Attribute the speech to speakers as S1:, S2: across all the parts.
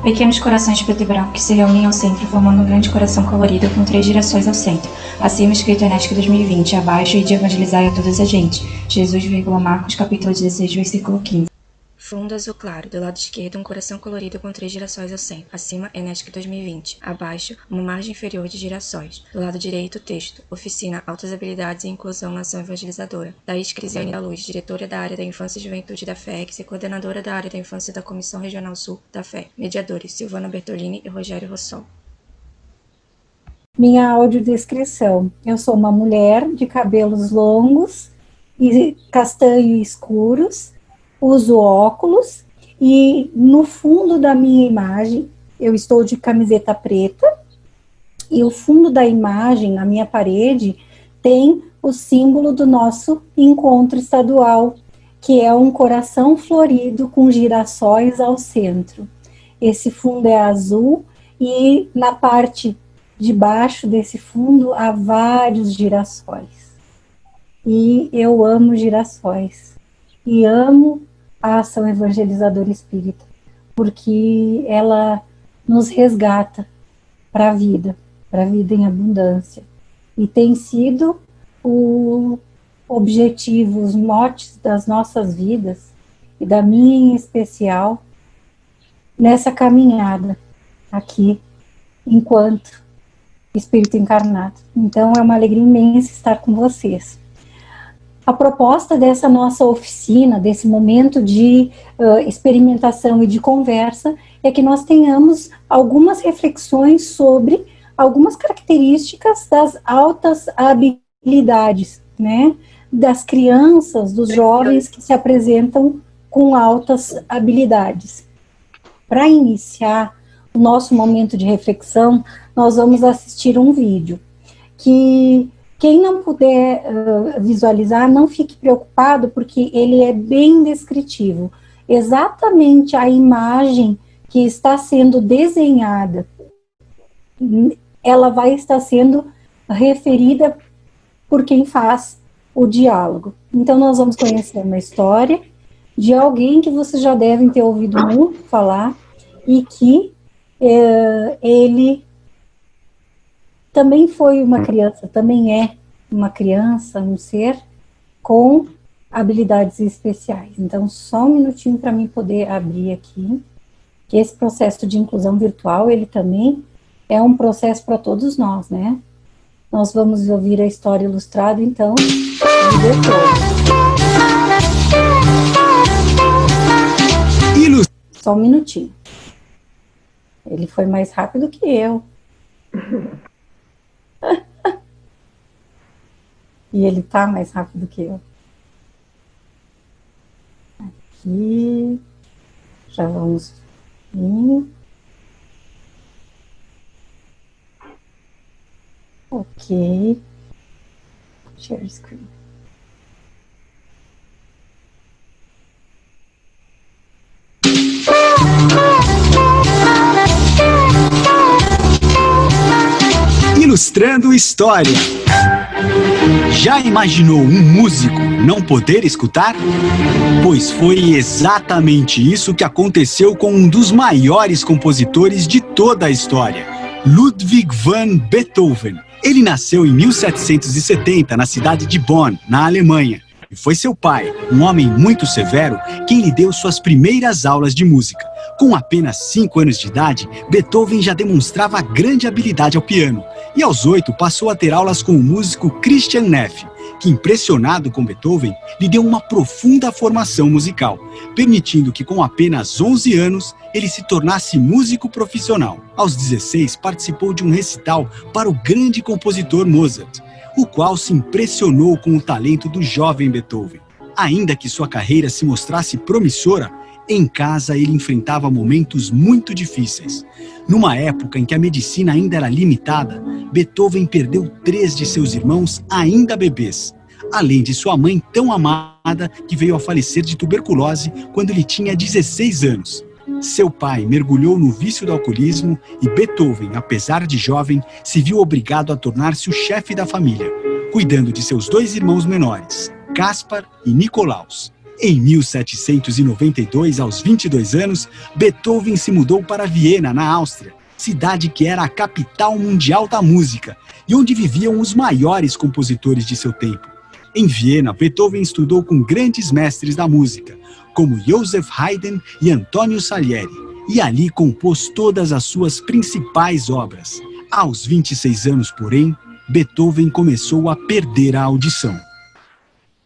S1: Pequenos corações preto e branco que se reúnem ao centro, formando um grande coração colorido com 3 girassóis ao centro. Acima escrito Enéstico 2020, abaixo, e de evangelizar a todas as gentes. Jesus, Marcos, capítulo 16, versículo 15. Fundo azul claro, do lado esquerdo um coração colorido com 3 girassóis ao centro. Acima, Enéstico 2020. Abaixo, uma margem inferior de girassóis. Do lado direito, texto. Oficina, Altas Habilidades e Inclusão na Ação Evangelizadora. Thaís Crisiane da Luz, diretora da área da Infância e Juventude da FEX e coordenadora da área da Infância da Comissão Regional Sul da FE. Mediadores, Silvana Bertolini e Rogério Rossol.
S2: Minha audiodescrição. Eu sou uma mulher de cabelos longos e castanho escuros. Uso óculos e no fundo da minha imagem, eu estou de camiseta preta e o fundo da imagem, na minha parede, tem o símbolo do nosso encontro estadual, que é um coração florido com girassóis ao centro. Esse fundo é azul e na parte de baixo desse fundo há vários girassóis. E eu amo girassóis. E amo a ação evangelizadora espírita, porque ela nos resgata para a vida em abundância. E tem sido o objetivo, os motes das nossas vidas, e da minha em especial, nessa caminhada aqui, enquanto espírito encarnado. Então é uma alegria imensa estar com vocês. A proposta dessa nossa oficina, desse momento de experimentação e de conversa, é que nós tenhamos algumas reflexões sobre algumas características das altas habilidades, né? Das crianças, dos jovens que se apresentam com altas habilidades. Para iniciar o nosso momento de reflexão, nós vamos assistir um vídeo que... Quem não puder visualizar, não fique preocupado, porque ele é bem descritivo. Exatamente a imagem que está sendo desenhada, ela vai estar sendo referida por quem faz o diálogo. Então, nós vamos conhecer uma história de alguém que vocês já devem ter ouvido muito falar, e que ele... também foi uma criança, também é uma criança, um ser com habilidades especiais. Então, só um minutinho para mim poder abrir aqui, que esse processo de inclusão virtual, ele também é um processo para todos nós, né? Nós vamos ouvir a história ilustrada, então, de Beethoven. Só um minutinho. Ele foi mais rápido que eu. E ele tá mais rápido que eu. Aqui. Já vamos. Ok. Share screen.
S3: Ilustrando História. Já imaginou um músico não poder escutar? Pois foi exatamente isso que aconteceu com um dos maiores compositores de toda a história, Ludwig van Beethoven. Ele nasceu em 1770 na cidade de Bonn, na Alemanha. E foi seu pai, um homem muito severo, quem lhe deu suas primeiras aulas de música. Com apenas 5 anos de idade, Beethoven já demonstrava grande habilidade ao piano. E aos 8 passou a ter aulas com o músico Christian Neff, que, impressionado com Beethoven, lhe deu uma profunda formação musical, permitindo que com apenas 11 anos ele se tornasse músico profissional. Aos 16 participou de um recital para o grande compositor Mozart, o qual se impressionou com o talento do jovem Beethoven. Ainda que sua carreira se mostrasse promissora, em casa ele enfrentava momentos muito difíceis. Numa época em que a medicina ainda era limitada, Beethoven perdeu 3 de seus irmãos ainda bebês, além de sua mãe tão amada que veio a falecer de tuberculose quando ele tinha 16 anos. Seu pai mergulhou no vício do alcoolismo e Beethoven, apesar de jovem, se viu obrigado a tornar-se o chefe da família, cuidando de seus 2 irmãos menores, Caspar e Nicolaus. Em 1792, aos 22 anos, Beethoven se mudou para Viena, na Áustria, cidade que era a capital mundial da música e onde viviam os maiores compositores de seu tempo. Em Viena, Beethoven estudou com grandes mestres da música, como Joseph Haydn e Antonio Salieri, e ali compôs todas as suas principais obras. Aos 26 anos, porém, Beethoven começou a perder a audição.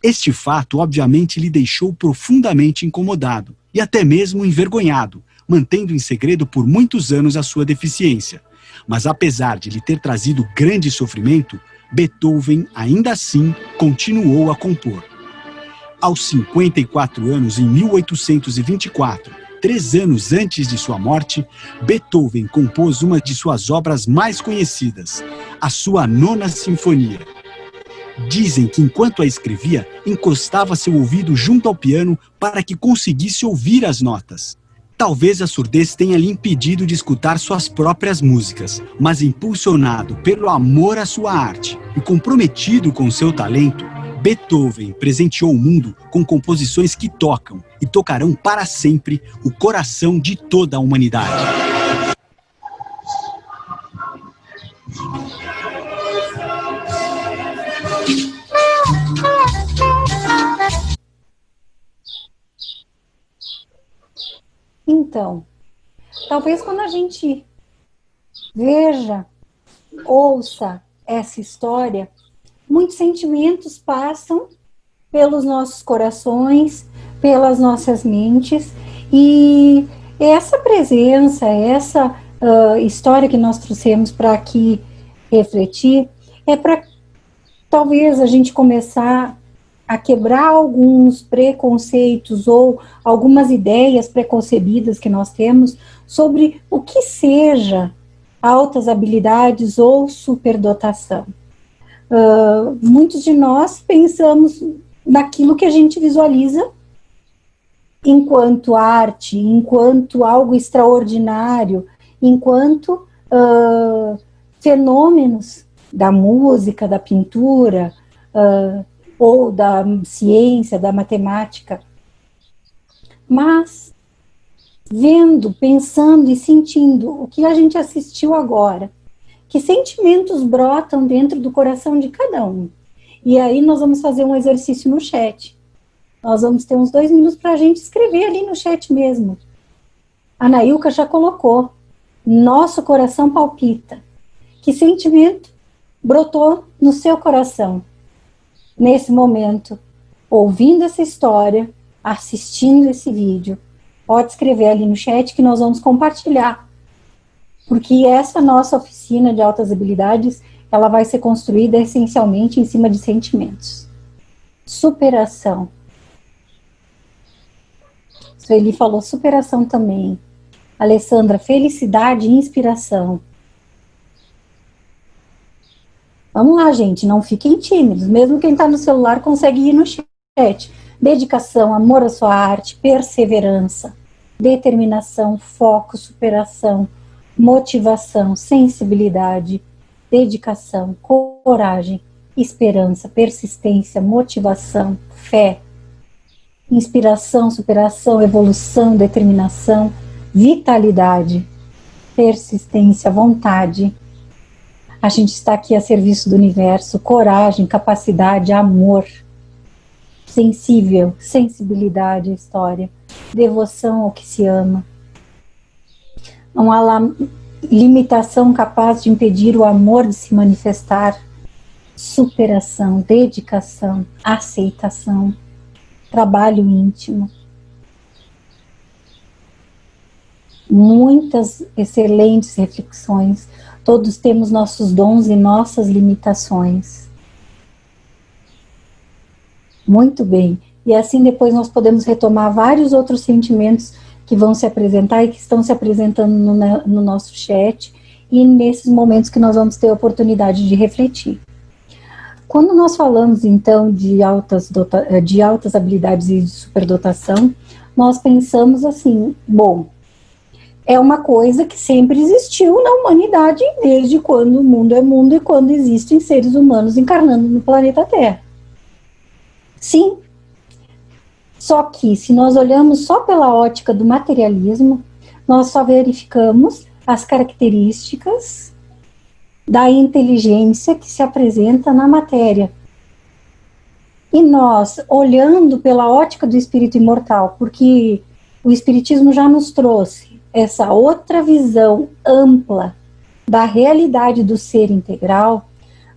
S3: Este fato, obviamente, lhe deixou profundamente incomodado e até mesmo envergonhado, mantendo em segredo por muitos anos a sua deficiência. Mas apesar de lhe ter trazido grande sofrimento, Beethoven, ainda assim, continuou a compor. Aos 54 anos, em 1824, 3 anos antes de sua morte, Beethoven compôs uma de suas obras mais conhecidas, a sua Nona Sinfonia. Dizem que enquanto a escrevia, encostava seu ouvido junto ao piano para que conseguisse ouvir as notas. Talvez a surdez tenha lhe impedido de escutar suas próprias músicas, mas impulsionado pelo amor à sua arte e comprometido com seu talento, Beethoven presenteou o mundo com composições que tocam e tocarão para sempre o coração de toda a humanidade.
S2: Então, talvez quando a gente veja, ouça essa história, muitos sentimentos passam pelos nossos corações, pelas nossas mentes, e essa presença, essa história que nós trouxemos para aqui refletir, é para talvez a gente começar a quebrar alguns preconceitos ou algumas ideias preconcebidas que nós temos sobre o que seja altas habilidades ou superdotação. Muitos de nós pensamos naquilo que a gente visualiza enquanto arte, enquanto algo extraordinário, enquanto fenômenos da música, da pintura, ou da ciência, da matemática. Mas, vendo, pensando e sentindo o que a gente assistiu agora, que sentimentos brotam dentro do coração de cada um. E aí nós vamos fazer um exercício no chat. Nós vamos ter uns 2 minutos para a gente escrever ali no chat mesmo. A Nailka já colocou. Nosso coração palpita. Que sentimento brotou no seu coração? Nesse momento, ouvindo essa história, assistindo esse vídeo, pode escrever ali no chat que nós vamos compartilhar. Porque essa nossa oficina de altas habilidades, ela vai ser construída essencialmente em cima de sentimentos. Superação. Sueli falou superação também. Alessandra, felicidade e inspiração. Vamos lá, gente, não fiquem tímidos. Mesmo quem está no celular consegue ir no chat. Dedicação, amor à sua arte, perseverança, determinação, foco, superação, motivação, sensibilidade, dedicação, coragem, esperança, persistência, motivação, fé, inspiração, superação, evolução, determinação, vitalidade, persistência, vontade. A gente está aqui a serviço do universo, coragem, capacidade, amor, sensível, sensibilidade à história, devoção ao que se ama. Não há limitação capaz de impedir o amor de se manifestar. Superação, dedicação, aceitação, trabalho íntimo. Muitas excelentes reflexões. Todos temos nossos dons e nossas limitações. Muito bem. E assim depois nós podemos retomar vários outros sentimentos que vão se apresentar e que estão se apresentando no nosso chat e nesses momentos que nós vamos ter a oportunidade de refletir. Quando nós falamos, então, de altas habilidades e de superdotação, nós pensamos assim, bom, é uma coisa que sempre existiu na humanidade, desde quando o mundo é mundo e quando existem seres humanos encarnando no planeta Terra. Sim, Só que, se nós olhamos só pela ótica do materialismo, nós só verificamos as características da inteligência que se apresenta na matéria. E nós, olhando pela ótica do espírito imortal, porque o espiritismo já nos trouxe essa outra visão ampla da realidade do ser integral,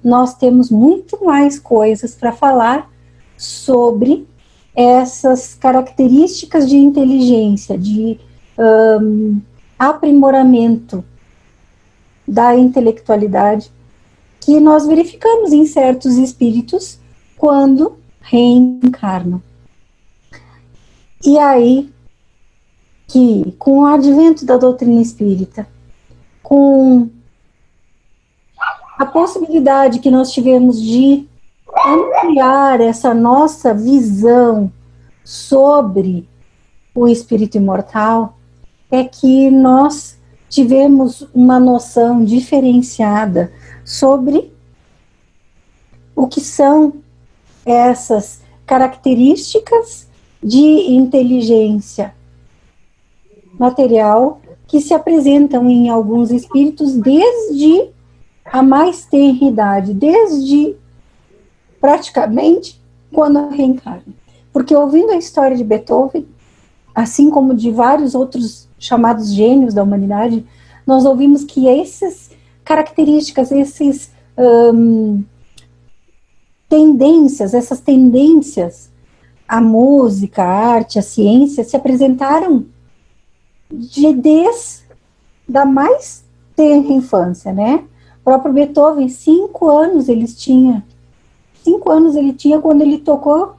S2: nós temos muito mais coisas para falar sobre essas características de inteligência, de aprimoramento da intelectualidade, que nós verificamos em certos espíritos quando reencarnam. E aí, que com o advento da doutrina espírita, com a possibilidade que nós tivemos de ampliar essa nossa visão sobre o espírito imortal, é que nós tivemos uma noção diferenciada sobre o que são essas características de inteligência material que se apresentam em alguns espíritos desde a mais tenra idade, desde praticamente quando reencarnam. Porque ouvindo a história de Beethoven, assim como de vários outros chamados gênios da humanidade, nós ouvimos que essas características, essas tendências à música, à arte, à ciência, se apresentaram desde a mais tenra infância, né? O próprio Beethoven, 5 anos ele tinha quando ele tocou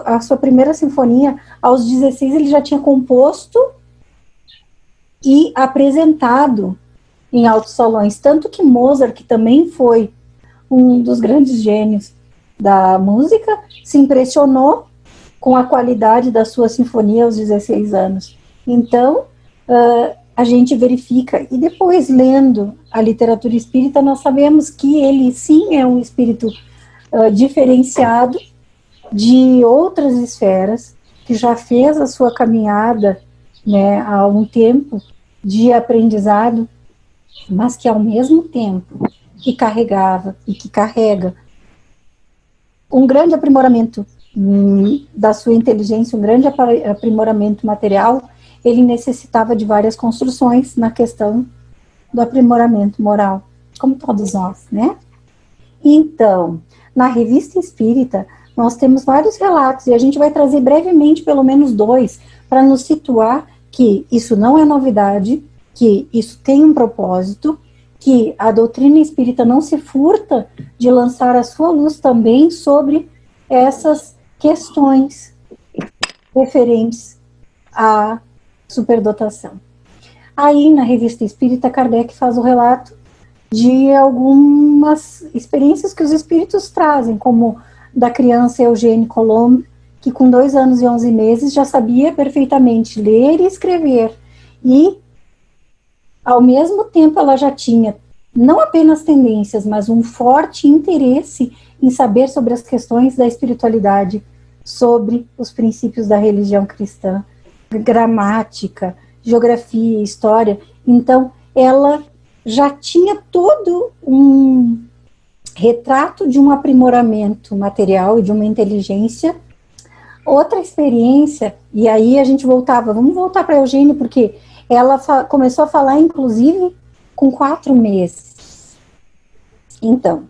S2: a sua primeira sinfonia. Aos 16 ele já tinha composto e apresentado em altos salões, tanto que Mozart, que também foi um dos grandes gênios da música, se impressionou com a qualidade da sua sinfonia aos 16 anos. Então, a gente verifica, e depois lendo a literatura espírita, nós sabemos que ele sim é um espírito diferenciado de outras esferas, que já fez a sua caminhada, né, há um tempo de aprendizado, mas que ao mesmo tempo que carregava e que carrega um grande aprimoramento da sua inteligência, um grande aprimoramento material, ele necessitava de várias construções na questão do aprimoramento moral, como todos nós, né? Então, na Revista Espírita, nós temos vários relatos, e a gente vai trazer brevemente pelo menos 2, para nos situar que isso não é novidade, que isso tem um propósito, que a doutrina espírita não se furta de lançar a sua luz também sobre essas questões referentes à superdotação. Aí, na Revista Espírita, Kardec faz o relato de algumas experiências que os espíritos trazem, como da criança Eugênie Colombe, que com 2 anos e 11 meses já sabia perfeitamente ler e escrever, e ao mesmo tempo ela já tinha não apenas tendências, mas um forte interesse em saber sobre as questões da espiritualidade, sobre os princípios da religião cristã, gramática, geografia, história. Então, ela já tinha todo um retrato de um aprimoramento material e de uma inteligência. Outra experiência, e aí a gente vamos voltar para a Eugênia, porque ela começou a falar, inclusive, com 4 meses. Então,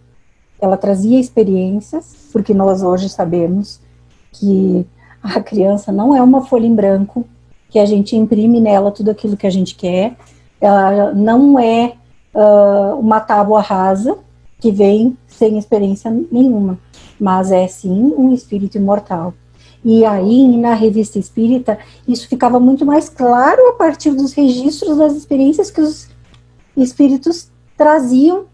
S2: ela trazia experiências, porque nós hoje sabemos que a criança não é uma folha em branco, que a gente imprime nela tudo aquilo que a gente quer. Ela não é uma tábua rasa, que vem sem experiência nenhuma, mas é sim um espírito imortal. E aí, na Revista Espírita, isso ficava muito mais claro a partir dos registros das experiências que os espíritos traziam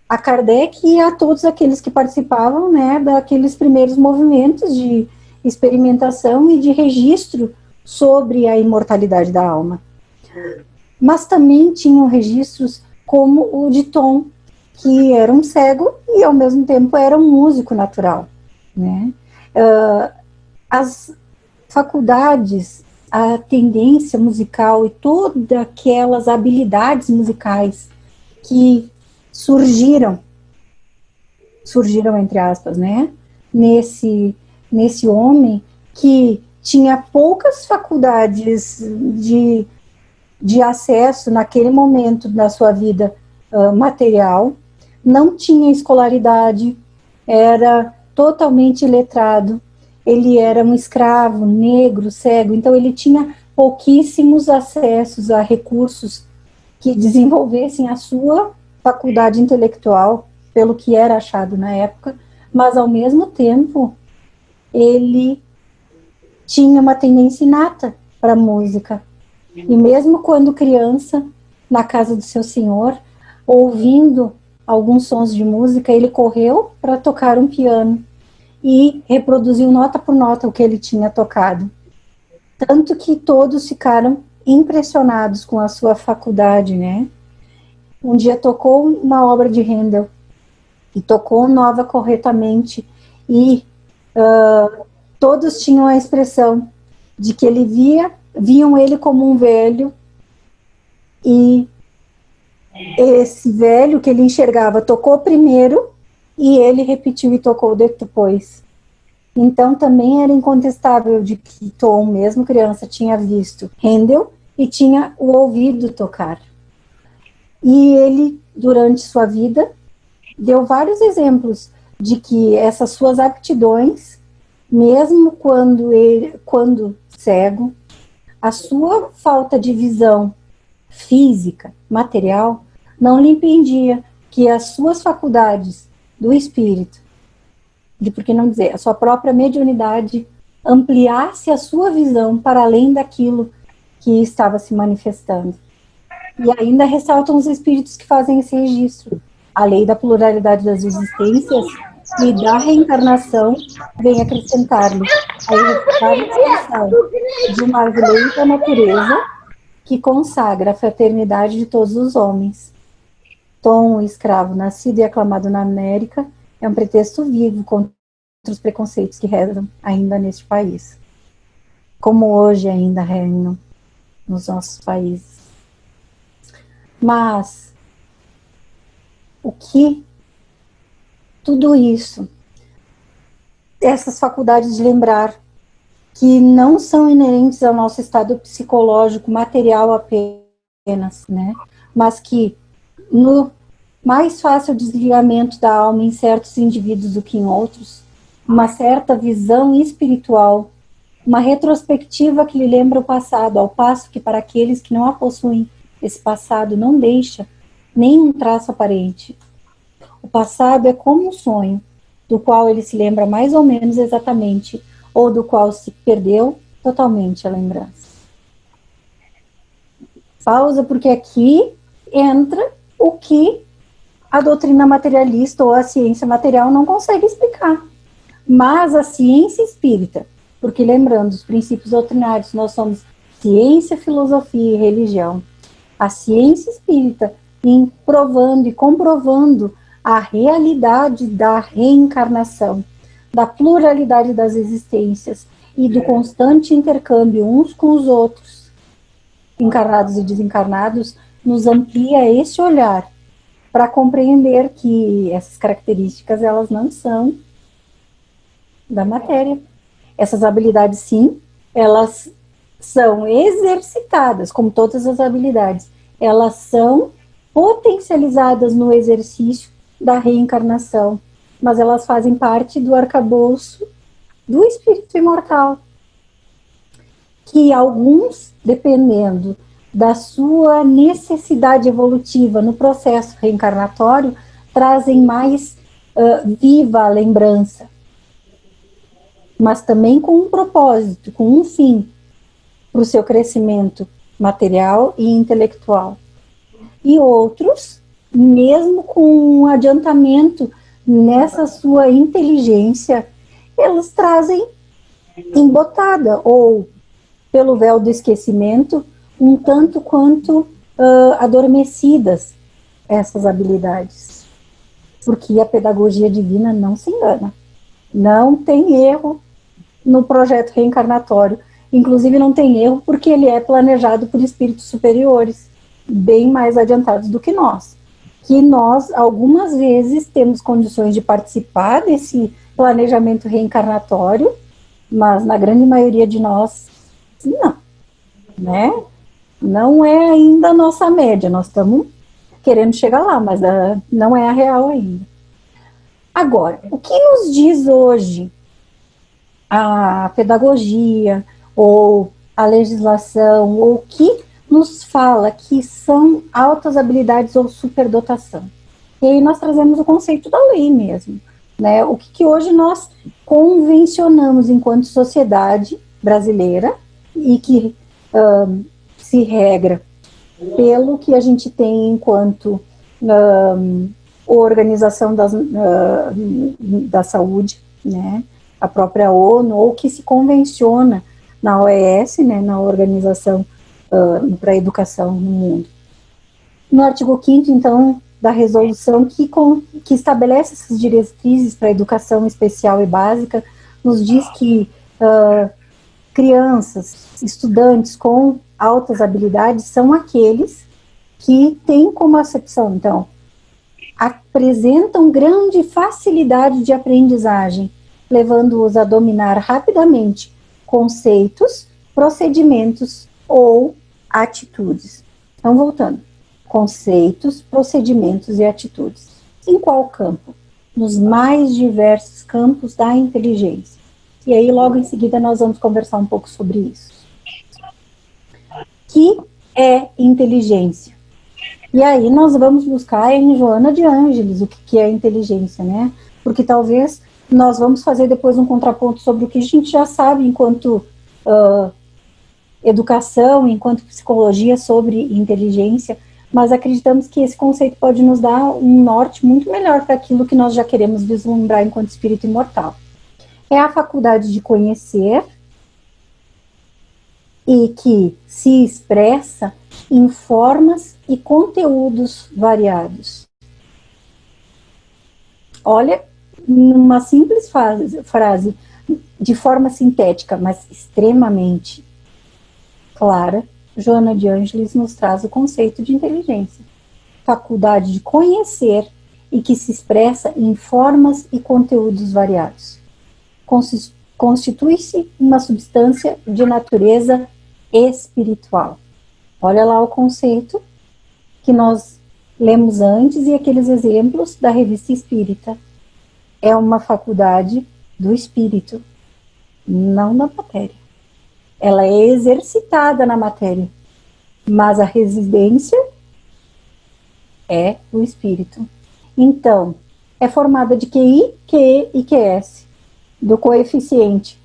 S2: a Kardec e a todos aqueles que participavam, né, daqueles primeiros movimentos de experimentação e de registro sobre a imortalidade da alma. Mas também tinham registros como o de Tom, que era um cego e, ao mesmo tempo, era um músico natural, né? as faculdades, a tendência musical e todas aquelas habilidades musicais que surgiram entre aspas, né, nesse homem que tinha poucas faculdades de acesso naquele momento da sua vida material, não tinha escolaridade, era totalmente iletrado, ele era um escravo, negro, cego, então ele tinha pouquíssimos acessos a recursos que desenvolvessem a sua faculdade intelectual, pelo que era achado na época, mas ao mesmo tempo ele tinha uma tendência inata para a música. E mesmo quando criança, na casa do seu senhor, ouvindo alguns sons de música, ele correu para tocar um piano e reproduziu nota por nota o que ele tinha tocado. Tanto que todos ficaram impressionados com a sua faculdade, né? Um dia tocou uma obra de Handel, e tocou nova corretamente, e todos tinham a expressão de que viam ele como um velho, e esse velho que ele enxergava tocou primeiro, e ele repetiu e tocou depois. Então também era incontestável de que Tom, mesmo criança, tinha visto Handel e tinha o ouvido tocar. E ele, durante sua vida, deu vários exemplos de que essas suas aptidões, mesmo quando cego, a sua falta de visão física, material, não lhe impedia que as suas faculdades do espírito, por que não dizer, a sua própria mediunidade, ampliasse a sua visão para além daquilo que estava se manifestando. E ainda ressaltam os espíritos que fazem esse registro. A lei da pluralidade das existências e da reencarnação vem acrescentar-lhe a irrefutável expressão de uma lei da natureza que consagra a fraternidade de todos os homens. Tom, o escravo nascido e aclamado na América, é um pretexto vivo contra os preconceitos que rezam ainda neste país, como hoje ainda reinam nos nossos países. Mas o que tudo isso, essas faculdades de lembrar, que não são inerentes ao nosso estado psicológico, material apenas, né? Mas que no mais fácil desligamento da alma em certos indivíduos do que em outros, uma certa visão espiritual, uma retrospectiva que lhe lembra o passado, ao passo que para aqueles que não a possuem, esse passado não deixa nem um traço aparente. O passado é como um sonho, do qual ele se lembra mais ou menos exatamente, ou do qual se perdeu totalmente a lembrança. Pausa, porque aqui entra o que a doutrina materialista ou a ciência material não consegue explicar. Mas a ciência espírita, porque lembrando, os princípios doutrinários, nós somos ciência, filosofia e religião. A ciência espírita, em provando e comprovando a realidade da reencarnação, da pluralidade das existências e do constante intercâmbio uns com os outros, encarnados e desencarnados, nos amplia esse olhar para compreender que essas características, elas não são da matéria. Essas habilidades, sim, elas são exercitadas, como todas as habilidades, elas são potencializadas no exercício da reencarnação, mas elas fazem parte do arcabouço do espírito imortal, que alguns, dependendo da sua necessidade evolutiva no processo reencarnatório, trazem mais viva a lembrança, mas também com um propósito, com um fim, para o seu crescimento material e intelectual. E outros, mesmo com um adiantamento nessa sua inteligência, eles trazem embotada, ou pelo véu do esquecimento, um tanto quanto adormecidas essas habilidades. Porque a pedagogia divina não se engana. Não tem erro no projeto reencarnatório. Inclusive não tem erro, porque ele é planejado por espíritos superiores, bem mais adiantados do que nós. Que nós, algumas vezes, temos condições de participar desse planejamento reencarnatório, mas na grande maioria de nós, não, né? Não é ainda a nossa média, nós estamos querendo chegar lá, mas não é a real ainda. Agora, o que nos diz hoje a pedagogia, ou a legislação, ou o que nos fala que são altas habilidades ou superdotação? E aí nós trazemos o conceito da lei mesmo, né? O que hoje nós convencionamos enquanto sociedade brasileira e que se regra pelo que a gente tem enquanto Organização da Saúde, né? A própria ONU, ou que se convenciona na OES, né? Na Organização para a Educação no Mundo. No artigo 5º, então, da resolução que estabelece essas diretrizes para a educação especial e básica, nos diz que crianças, estudantes com altas habilidades são aqueles que têm como acepção, então, apresentam grande facilidade de aprendizagem, levando-os a dominar rapidamente conceitos, procedimentos ou atitudes. Então, voltando. Conceitos, procedimentos e atitudes. Em qual campo? Nos mais diversos campos da inteligência. E aí, logo em seguida, nós vamos conversar um pouco sobre isso. Que é inteligência? E aí, nós vamos buscar em Joana de Ângeles o que é inteligência, né? Porque talvez nós vamos fazer depois um contraponto sobre o que a gente já sabe enquanto educação, enquanto psicologia sobre inteligência, mas acreditamos que esse conceito pode nos dar um norte muito melhor para aquilo que nós já queremos vislumbrar enquanto espírito imortal. É a faculdade de conhecer e que se expressa em formas e conteúdos variados. Olha, numa simples frase, de forma sintética, mas extremamente clara, Joana de Ângeles nos traz o conceito de inteligência. Faculdade de conhecer e que se expressa em formas e conteúdos variados. Constitui-se uma substância de natureza espiritual. Olha lá o conceito que nós lemos antes e aqueles exemplos da Revista Espírita. É uma faculdade do espírito, não da matéria. Ela é exercitada na matéria, mas a residência é o espírito. Então, é formada de QI, QE e QS, do coeficiente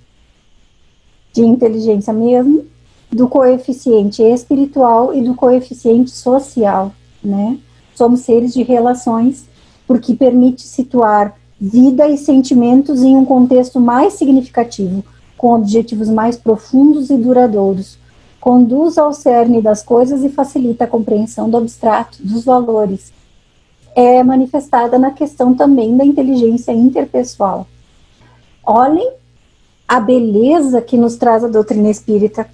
S2: de inteligência mesmo, do coeficiente espiritual e do coeficiente social, né? Somos seres de relações, porque permite situar vida e sentimentos em um contexto mais significativo, com objetivos mais profundos e duradouros, conduz ao cerne das coisas e facilita a compreensão do abstrato, dos valores. É manifestada na questão também da inteligência interpessoal. Olhem a beleza que nos traz a doutrina espírita.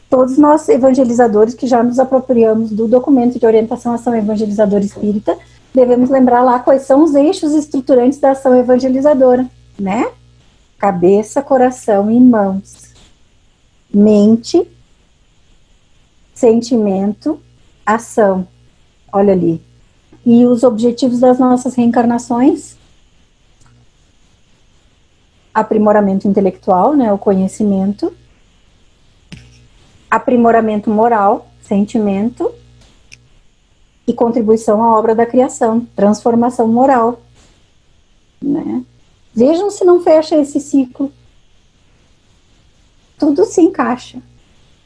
S2: Todos nós, evangelizadores, que já nos apropriamos do documento de orientação à ação evangelizadora espírita, devemos lembrar lá quais são os eixos estruturantes da ação evangelizadora, né? Cabeça, coração e mãos. Mente, sentimento, ação. Olha ali. E os objetivos das nossas reencarnações? Aprimoramento intelectual, né? O conhecimento. Aprimoramento moral, sentimento. E contribuição à obra da criação, transformação moral, né? Vejam se não fecha esse ciclo. Tudo se encaixa,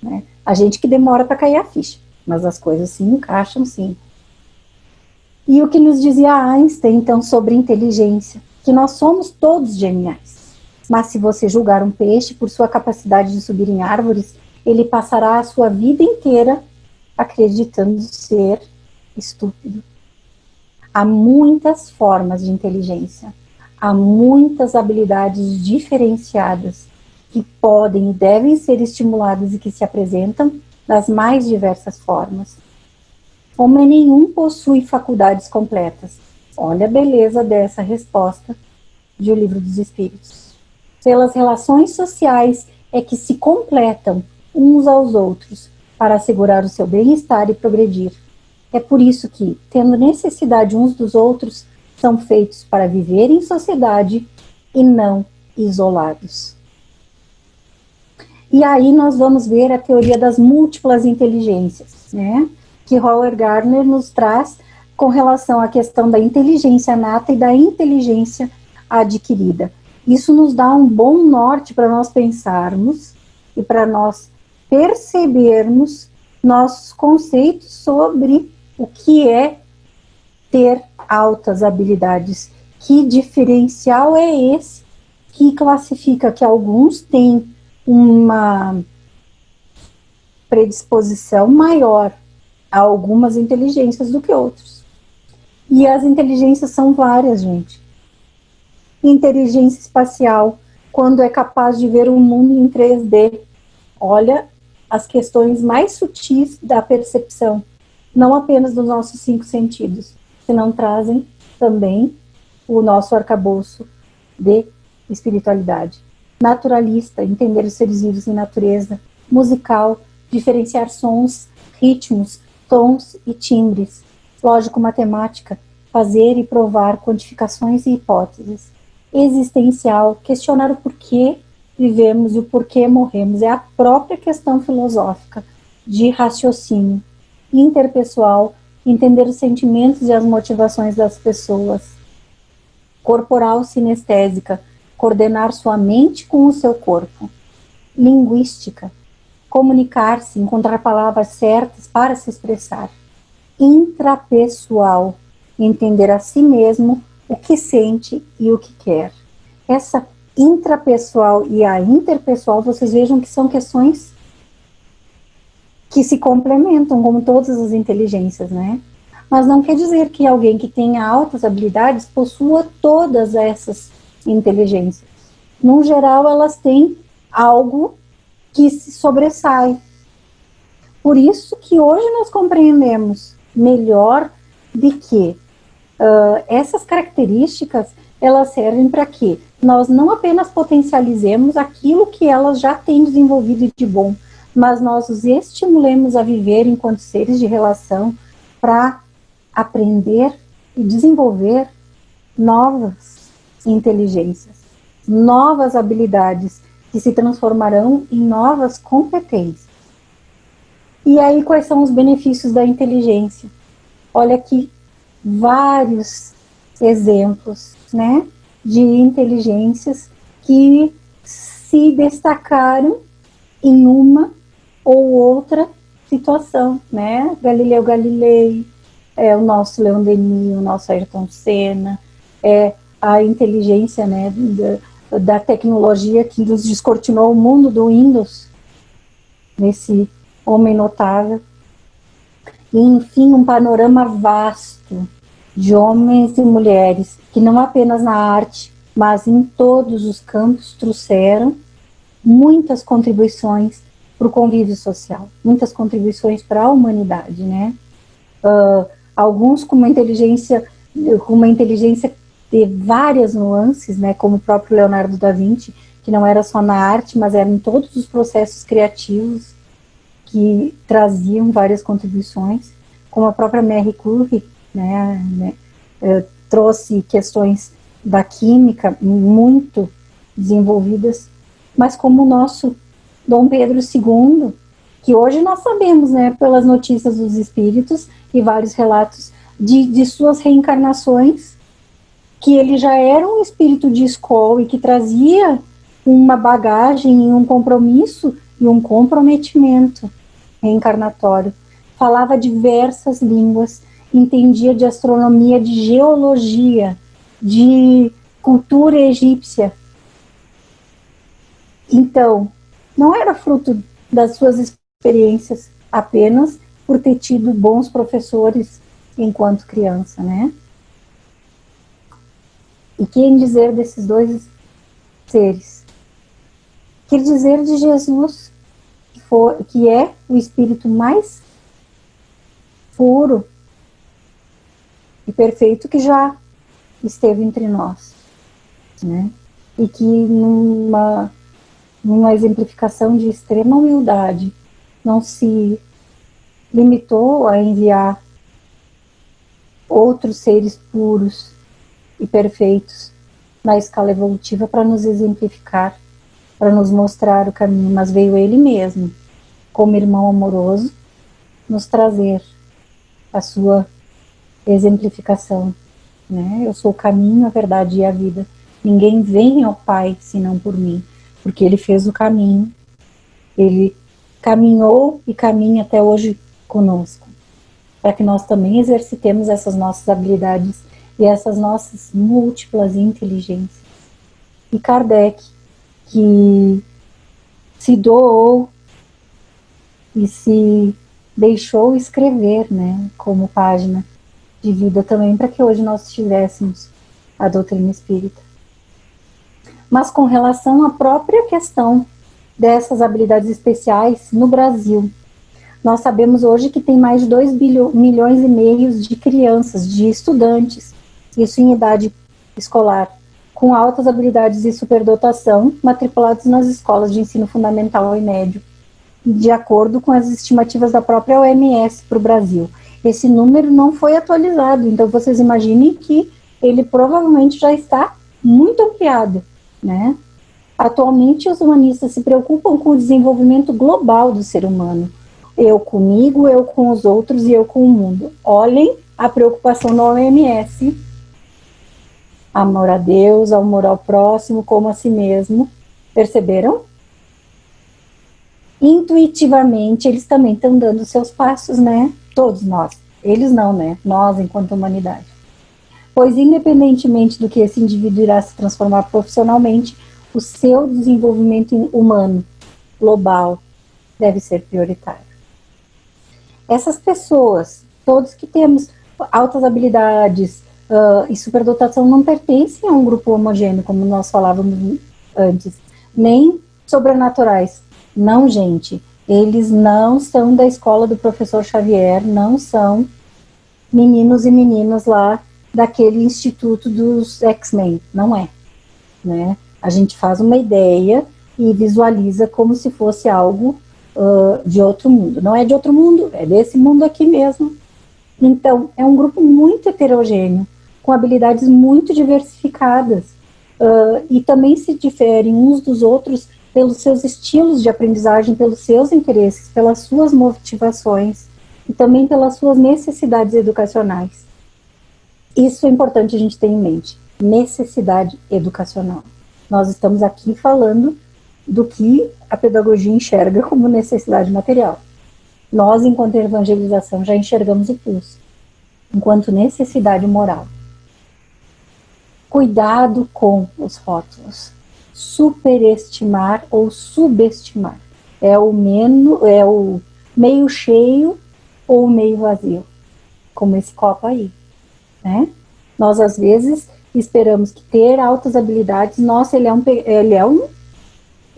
S2: né? A gente que demora para cair a ficha, mas as coisas se encaixam sim. E o que nos dizia Einstein, então, sobre inteligência? Que nós somos todos geniais, mas se você julgar um peixe por sua capacidade de subir em árvores, ele passará a sua vida inteira acreditando ser estúpido. Há muitas formas de inteligência, há muitas habilidades diferenciadas que podem e devem ser estimuladas e que se apresentam das mais diversas formas. Homem nenhum possui faculdades completas. Olha a beleza dessa resposta de O Livro dos Espíritos. Pelas relações sociais é que se completam uns aos outros para assegurar o seu bem-estar e progredir. É por isso que, tendo necessidade uns dos outros, são feitos para viver em sociedade e não isolados. E aí nós vamos ver a teoria das múltiplas inteligências, né? Que Howard Gardner nos traz com relação à questão da inteligência nata e da inteligência adquirida. Isso nos dá um bom norte para nós pensarmos e para nós percebermos nossos conceitos sobre o que é ter altas habilidades. Que diferencial é esse que classifica que alguns têm uma predisposição maior a algumas inteligências do que outros? E as inteligências são várias, gente. Inteligência espacial, quando é capaz de ver o mundo em 3D. Olha as questões mais sutis da percepção, não apenas dos nossos 5 sentidos, senão trazem também o nosso arcabouço de espiritualidade. Naturalista, entender os seres vivos em natureza. Musical, diferenciar sons, ritmos, tons e timbres. Lógico-matemática, fazer e provar quantificações e hipóteses. Existencial, questionar o porquê vivemos e o porquê morremos. É a própria questão filosófica de raciocínio. Interpessoal, entender os sentimentos e as motivações das pessoas. Corporal, sinestésica, coordenar sua mente com o seu corpo. Linguística, comunicar-se, encontrar palavras certas para se expressar. Intrapessoal, entender a si mesmo o que sente e o que quer. Essa intrapessoal e a interpessoal, vocês vejam que são questões que se complementam, como todas as inteligências, né? Mas não quer dizer que alguém que tenha altas habilidades possua todas essas inteligências. No geral, elas têm algo que se sobressai. Por isso que hoje nós compreendemos melhor de que essas características, elas servem para quê? Nós não apenas potencializemos aquilo que elas já têm desenvolvido de bom, mas nós os estimulemos a viver enquanto seres de relação para aprender e desenvolver novas inteligências, novas habilidades que se transformarão em novas competências. E aí, quais são os benefícios da inteligência? Olha aqui vários exemplos, né, de inteligências que se destacaram em uma ou outra situação, né? Galileu Galilei, o nosso Leon Denis, o nosso Ayrton Senna, a inteligência, né, da tecnologia que nos descortinou o mundo do Windows, nesse homem notável. E, enfim, um panorama vasto de homens e mulheres que não apenas na arte, mas em todos os campos trouxeram muitas contribuições para o convívio social, muitas contribuições para a humanidade, né? Alguns com uma inteligência de várias nuances, né? Como o próprio Leonardo da Vinci, que não era só na arte, mas era em todos os processos criativos que traziam várias contribuições, como a própria Marie Curie, né, trouxe questões da química muito desenvolvidas, mas como o nosso Dom Pedro II, que hoje nós sabemos, né, pelas notícias dos espíritos e vários relatos de suas reencarnações, que ele já era um espírito de escola e que trazia uma bagagem, um compromisso e um comprometimento reencarnatório. Falava diversas línguas, entendia de astronomia, de geologia, de cultura egípcia. Então, não era fruto das suas experiências apenas por ter tido bons professores enquanto criança, né? E quem dizer desses dois seres? Que dizer de Jesus, que é o espírito mais puro e perfeito que já esteve entre nós, né? E que numa exemplificação de extrema humildade não se limitou a enviar outros seres puros e perfeitos na escala evolutiva para nos exemplificar, para nos mostrar o caminho, mas veio ele mesmo, como irmão amoroso, nos trazer a sua exemplificação, né? Eu sou o caminho, a verdade e a vida. Ninguém vem ao Pai senão por mim, porque ele fez o caminho, ele caminhou e caminha até hoje conosco, para que nós também exercitemos essas nossas habilidades e essas nossas múltiplas inteligências. E Kardec, que se doou e se deixou escrever, né, como página de vida também, para que hoje nós tivéssemos a doutrina espírita. Mas com relação à própria questão dessas habilidades especiais no Brasil, nós sabemos hoje que tem mais de 2,5 milhões de crianças, de estudantes, isso em idade escolar, com altas habilidades e superdotação, matriculados nas escolas de ensino fundamental e médio, de acordo com as estimativas da própria OMS para o Brasil. Esse número não foi atualizado, então vocês imaginem que ele provavelmente já está muito ampliado, né? Atualmente, os humanistas se preocupam com o desenvolvimento global do ser humano. Eu comigo, eu com os outros e eu com o mundo. Olhem a preocupação da OMS. Amor a Deus, amor ao próximo, como a si mesmo. Perceberam? Intuitivamente, eles também estão dando seus passos, né? Todos nós. Eles não, né? Nós, enquanto humanidade. Pois, independentemente do que esse indivíduo irá se transformar profissionalmente, o seu desenvolvimento humano, global, deve ser prioritário. Essas pessoas, todos que temos altas habilidades e superdotação, não pertencem a um grupo homogêneo, como nós falávamos antes, nem sobrenaturais. Não, gente, eles não são da escola do professor Xavier, não são meninos e meninas lá daquele instituto dos X-Men, não é, né? A gente faz uma ideia e visualiza como se fosse algo de outro mundo. Não é de outro mundo, é desse mundo aqui mesmo. Então, é um grupo muito heterogêneo, com habilidades muito diversificadas, e também se diferem uns dos outros pelos seus estilos de aprendizagem, pelos seus interesses, pelas suas motivações e também pelas suas necessidades educacionais. Isso é importante a gente ter em mente, necessidade educacional. Nós estamos aqui falando do que a pedagogia enxerga como necessidade material. Nós, enquanto evangelização, já enxergamos o plus, enquanto necessidade moral. Cuidado com os rótulos. Superestimar ou subestimar. É o meio cheio ou meio vazio, como esse copo aí, né? Nós, às vezes, esperamos que ter altas habilidades, nossa, ele é um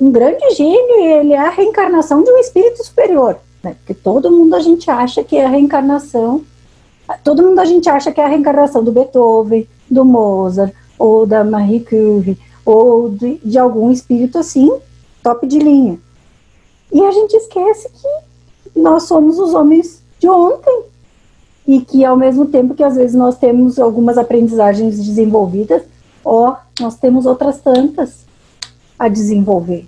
S2: grande gênio, e ele é a reencarnação de um espírito superior, né? Porque todo mundo a gente acha que é a reencarnação, do Beethoven, do Mozart, ou da Marie Curie, ou de algum espírito assim, top de linha. E a gente esquece que nós somos os homens de ontem, e que ao mesmo tempo que às vezes nós temos algumas aprendizagens desenvolvidas, nós temos outras tantas a desenvolver.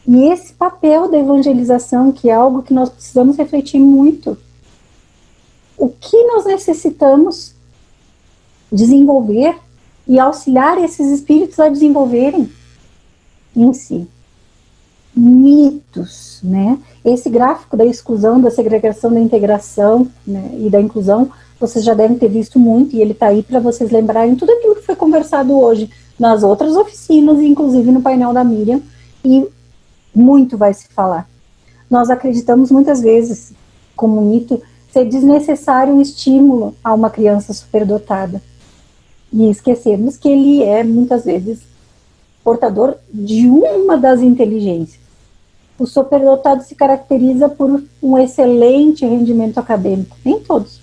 S2: E esse papel da evangelização, que é algo que nós precisamos refletir muito. O que nós necessitamos desenvolver e auxiliar esses espíritos a desenvolverem em si? Mitos, né? Esse gráfico da exclusão, da segregação, da integração, né, e da inclusão, vocês já devem ter visto muito, e ele está aí para vocês lembrarem tudo aquilo que foi conversado hoje nas outras oficinas, inclusive no painel da Miriam, e muito vai se falar. Nós acreditamos muitas vezes, como mito, ser desnecessário um estímulo a uma criança superdotada, e esquecemos que ele é, muitas vezes, portador de uma das inteligências. O superdotado se caracteriza por um excelente rendimento acadêmico. Nem todos.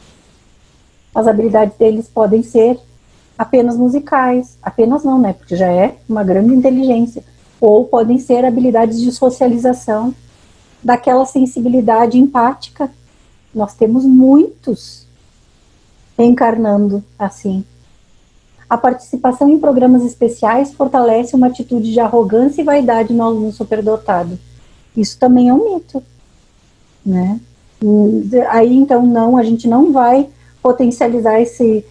S2: As habilidades deles podem ser apenas musicais. Apenas não, né? Porque já é uma grande inteligência. Ou podem ser habilidades de socialização, daquela sensibilidade empática. Nós temos muitos reencarnando assim. A participação em programas especiais fortalece uma atitude de arrogância e vaidade no aluno superdotado. Isso também é um mito, né? Aí, então, não, a gente não vai potencializar esse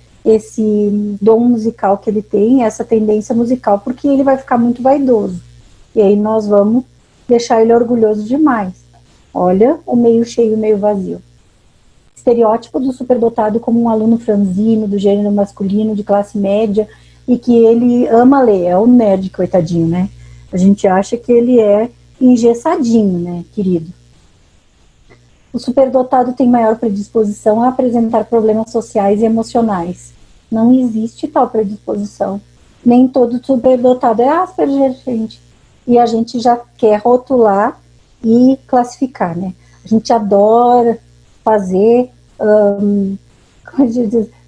S2: dom musical que ele tem, essa tendência musical, porque ele vai ficar muito vaidoso. E aí nós vamos deixar ele orgulhoso demais. Olha o meio cheio e meio vazio. Estereótipo do superdotado como um aluno franzino, do gênero masculino, de classe média, e que ele ama ler, é o nerd, coitadinho, né? A gente acha que ele é engessadinho, né, querido? O superdotado tem maior predisposição a apresentar problemas sociais e emocionais. Não existe tal predisposição. Nem todo superdotado é Asperger, gente. E a gente já quer rotular e classificar, né? A gente adora fazer,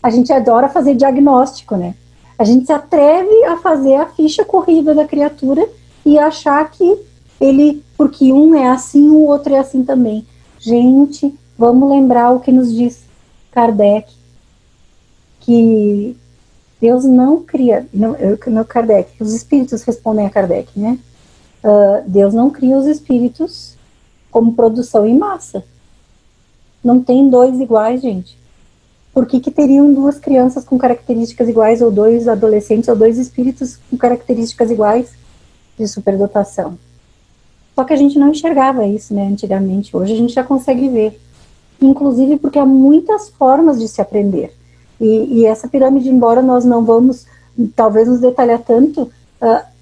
S2: a gente adora fazer diagnóstico, né? A gente se atreve a fazer a ficha corrida da criatura e achar que ele, porque um é assim, o outro é assim também. Gente, vamos lembrar o que nos diz Kardec, que Deus não cria, não Kardec, os espíritos respondem a Kardec, né? Deus não cria os espíritos como produção em massa. Não tem dois iguais, gente. Por que teriam duas crianças com características iguais, ou dois adolescentes, ou dois espíritos com características iguais de superdotação? Só que a gente não enxergava isso, né, antigamente. Hoje a gente já consegue ver. Inclusive porque há muitas formas de se aprender. E essa pirâmide, embora nós não vamos, talvez, nos detalhar tanto,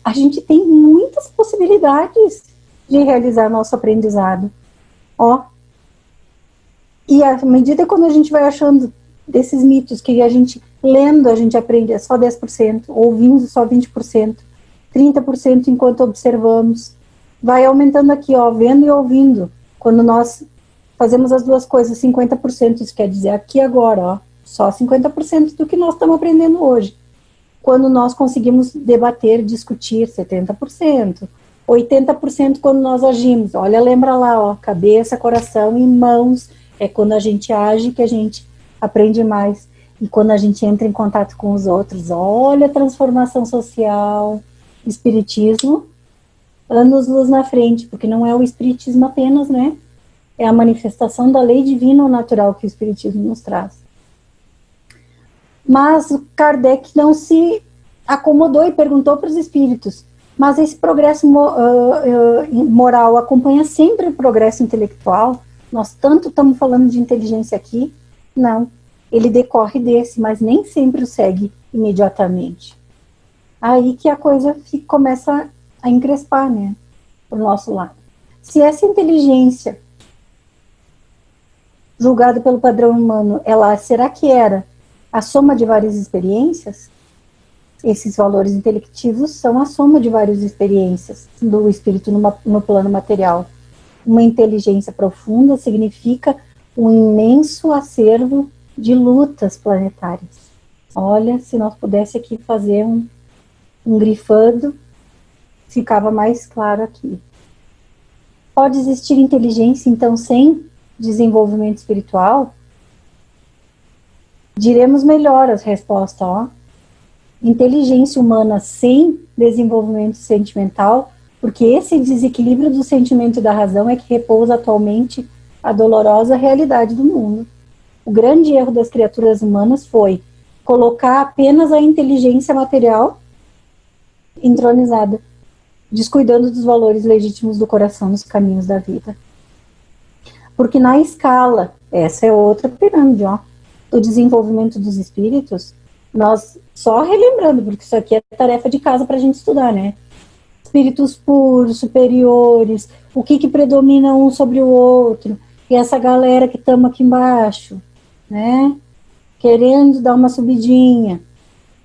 S2: a gente tem muitas possibilidades de realizar nosso aprendizado. E à medida quando a gente vai achando desses mitos que a gente, lendo, a gente aprende é só 10%, ouvindo só 20%, 30% enquanto observamos, vai aumentando aqui, vendo e ouvindo. Quando nós fazemos as duas coisas, 50%, isso quer dizer aqui agora, só 50% do que nós estamos aprendendo hoje. Quando nós conseguimos debater, discutir, 70%, 80% quando nós agimos. Olha, lembra lá, cabeça, coração e mãos. É quando a gente age que a gente aprende mais. E quando a gente entra em contato com os outros, olha a transformação social, espiritismo, anos-luz na frente, porque não é o espiritismo apenas, né? É a manifestação da lei divina ou natural que o espiritismo nos traz. Mas Kardec não se acomodou e perguntou para os espíritos, mas esse progresso moral acompanha sempre o progresso intelectual? Nós tanto estamos falando de inteligência aqui? Não, ele decorre desse, mas nem sempre o segue imediatamente. Aí que a coisa começa a encrespar, né, pro nosso lado. Se essa inteligência, julgada pelo padrão humano, será que era a soma de várias experiências? Esses valores intelectivos são a soma de várias experiências do espírito no plano material. Uma inteligência profunda significa um imenso acervo de lutas planetárias. Olha, se nós pudéssemos aqui fazer um grifando, ficava mais claro aqui. Pode existir inteligência, então, sem desenvolvimento espiritual? Diremos melhor a resposta, Inteligência humana sem desenvolvimento sentimental, porque esse desequilíbrio do sentimento e da razão é que repousa atualmente a dolorosa realidade do mundo. O grande erro das criaturas humanas foi colocar apenas a inteligência material entronizada, descuidando dos valores legítimos do coração nos caminhos da vida. Porque na escala, essa é outra pirâmide, do desenvolvimento dos espíritos, nós, só relembrando, porque isso aqui é tarefa de casa para a gente estudar, né? Espíritos puros, superiores, o que predomina um sobre o outro, e essa galera que estamos aqui embaixo, né? Querendo dar uma subidinha,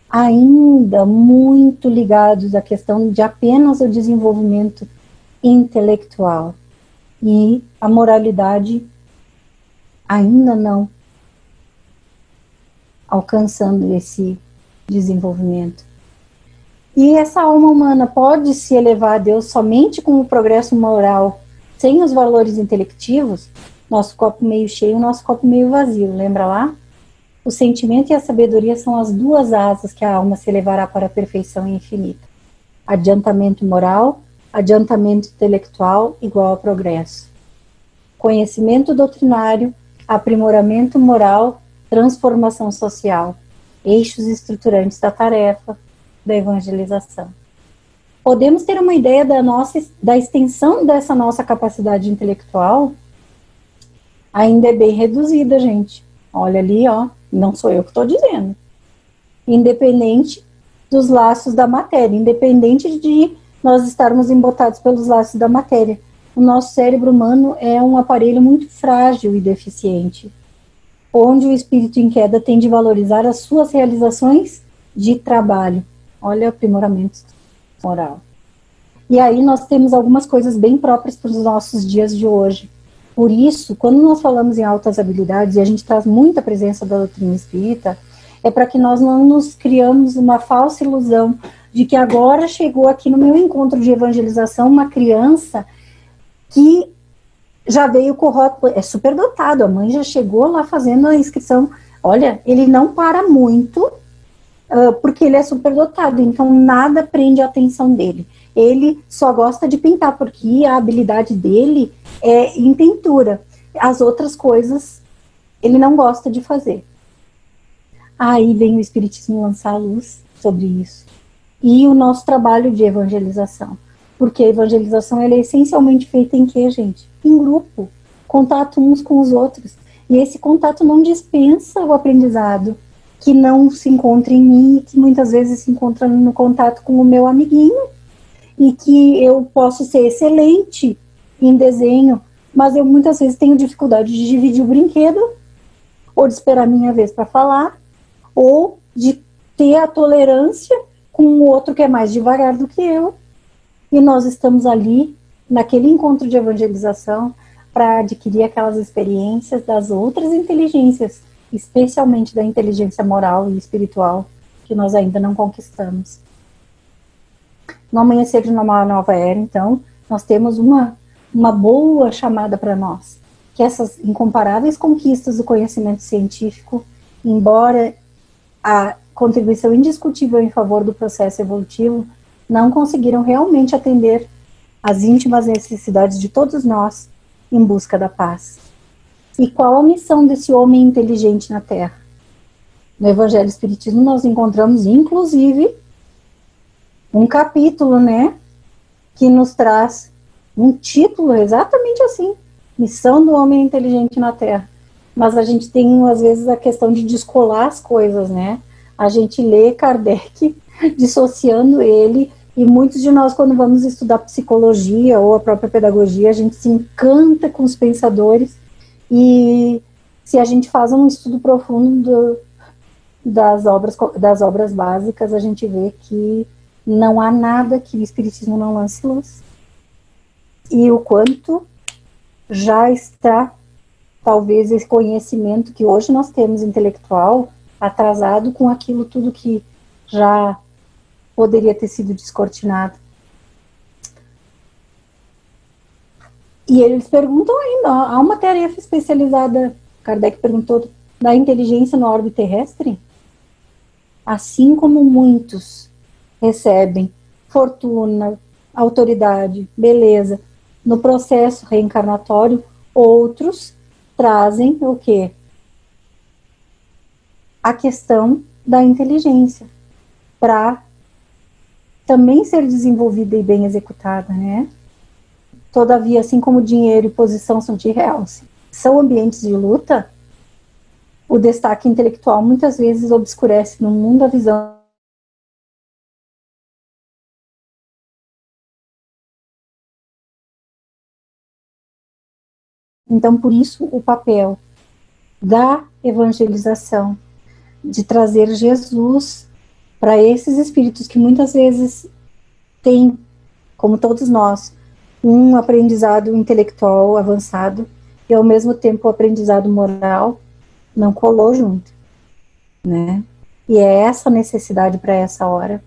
S2: ainda muito ligados à questão de apenas o desenvolvimento intelectual. e a moralidade ainda não alcançando esse desenvolvimento. E essa alma humana pode se elevar a Deus somente com o progresso moral, sem os valores intelectivos? Nosso copo meio cheio, nosso copo meio vazio, lembra lá? O sentimento e a sabedoria são as duas asas que a alma se elevará para a perfeição infinita. Adiantamento moral, adiantamento intelectual igual a progresso. Conhecimento doutrinário, aprimoramento moral, transformação social. Eixos estruturantes da tarefa da evangelização. Podemos ter uma ideia da extensão dessa nossa capacidade intelectual? Ainda é bem reduzida, gente. Olha ali, ó, não sou eu que estou dizendo. Independente dos laços da matéria, independente de nós estarmos embotados pelos laços da matéria. O nosso cérebro humano é um aparelho muito frágil e deficiente, onde o espírito em queda tem de valorizar as suas realizações de trabalho. Olha, aprimoramento moral. E aí nós temos algumas coisas bem próprias para os nossos dias de hoje. Por isso, quando nós falamos em altas habilidades, e a gente traz muita presença da doutrina espírita, é para que nós não nos criamos uma falsa ilusão de que agora chegou aqui no meu encontro de evangelização uma criança que já veio com o rótulo, é superdotado, a mãe já chegou lá fazendo a inscrição. Olha, ele não para muito, porque ele é superdotado, então nada prende a atenção dele. Ele só gosta de pintar, porque a habilidade dele é em pintura. As outras coisas ele não gosta de fazer. Aí vem o Espiritismo lançar a luz sobre isso. E o nosso trabalho de evangelização. Porque a evangelização ela é essencialmente feita em quê, gente? Em grupo. Contato uns com os outros. E esse contato não dispensa o aprendizado que não se encontra em mim e que muitas vezes se encontra no contato com o meu amiguinho, e que eu posso ser excelente em desenho, mas eu muitas vezes tenho dificuldade de dividir o brinquedo, ou de esperar a minha vez para falar, ou de ter a tolerância com o outro que é mais devagar do que eu, e nós estamos ali, naquele encontro de evangelização, para adquirir aquelas experiências das outras inteligências, especialmente da inteligência moral e espiritual, que nós ainda não conquistamos. No amanhecer de uma nova era, então, nós temos uma boa chamada para nós, que essas incomparáveis conquistas do conhecimento científico, embora a contribuição indiscutível em favor do processo evolutivo, não conseguiram realmente atender às íntimas necessidades de todos nós em busca da paz. E qual a missão desse homem inteligente na Terra? No Evangelho do Espiritismo nós encontramos, inclusive, um capítulo, né, que nos traz um título exatamente assim, Missão do Homem Inteligente na Terra. Mas a gente tem, às vezes, a questão de descolar as coisas, né? A gente lê Kardec dissociando ele, e muitos de nós, quando vamos estudar psicologia ou a própria pedagogia, a gente se encanta com os pensadores, e se a gente faz um estudo profundo das obras básicas, a gente vê que não há nada que o Espiritismo não lance luz. E o quanto já está, talvez, esse conhecimento que hoje nós temos intelectual, atrasado com aquilo tudo que já poderia ter sido descortinado. E eles perguntam ainda, há uma tarefa especializada, Kardec perguntou, da inteligência no orbe terrestre? Assim como muitos recebem fortuna, autoridade, beleza, no processo reencarnatório, outros trazem o quê? A questão da inteligência, para também ser desenvolvida e bem executada, né? Todavia, assim como dinheiro e posição são de realce, são ambientes de luta, o destaque intelectual muitas vezes obscurece no mundo a visão. Então, por isso, o papel da evangelização, de trazer Jesus para esses espíritos que muitas vezes têm, como todos nós, um aprendizado intelectual avançado e, ao mesmo tempo, o aprendizado moral não colou junto, né? E é essa necessidade para essa hora.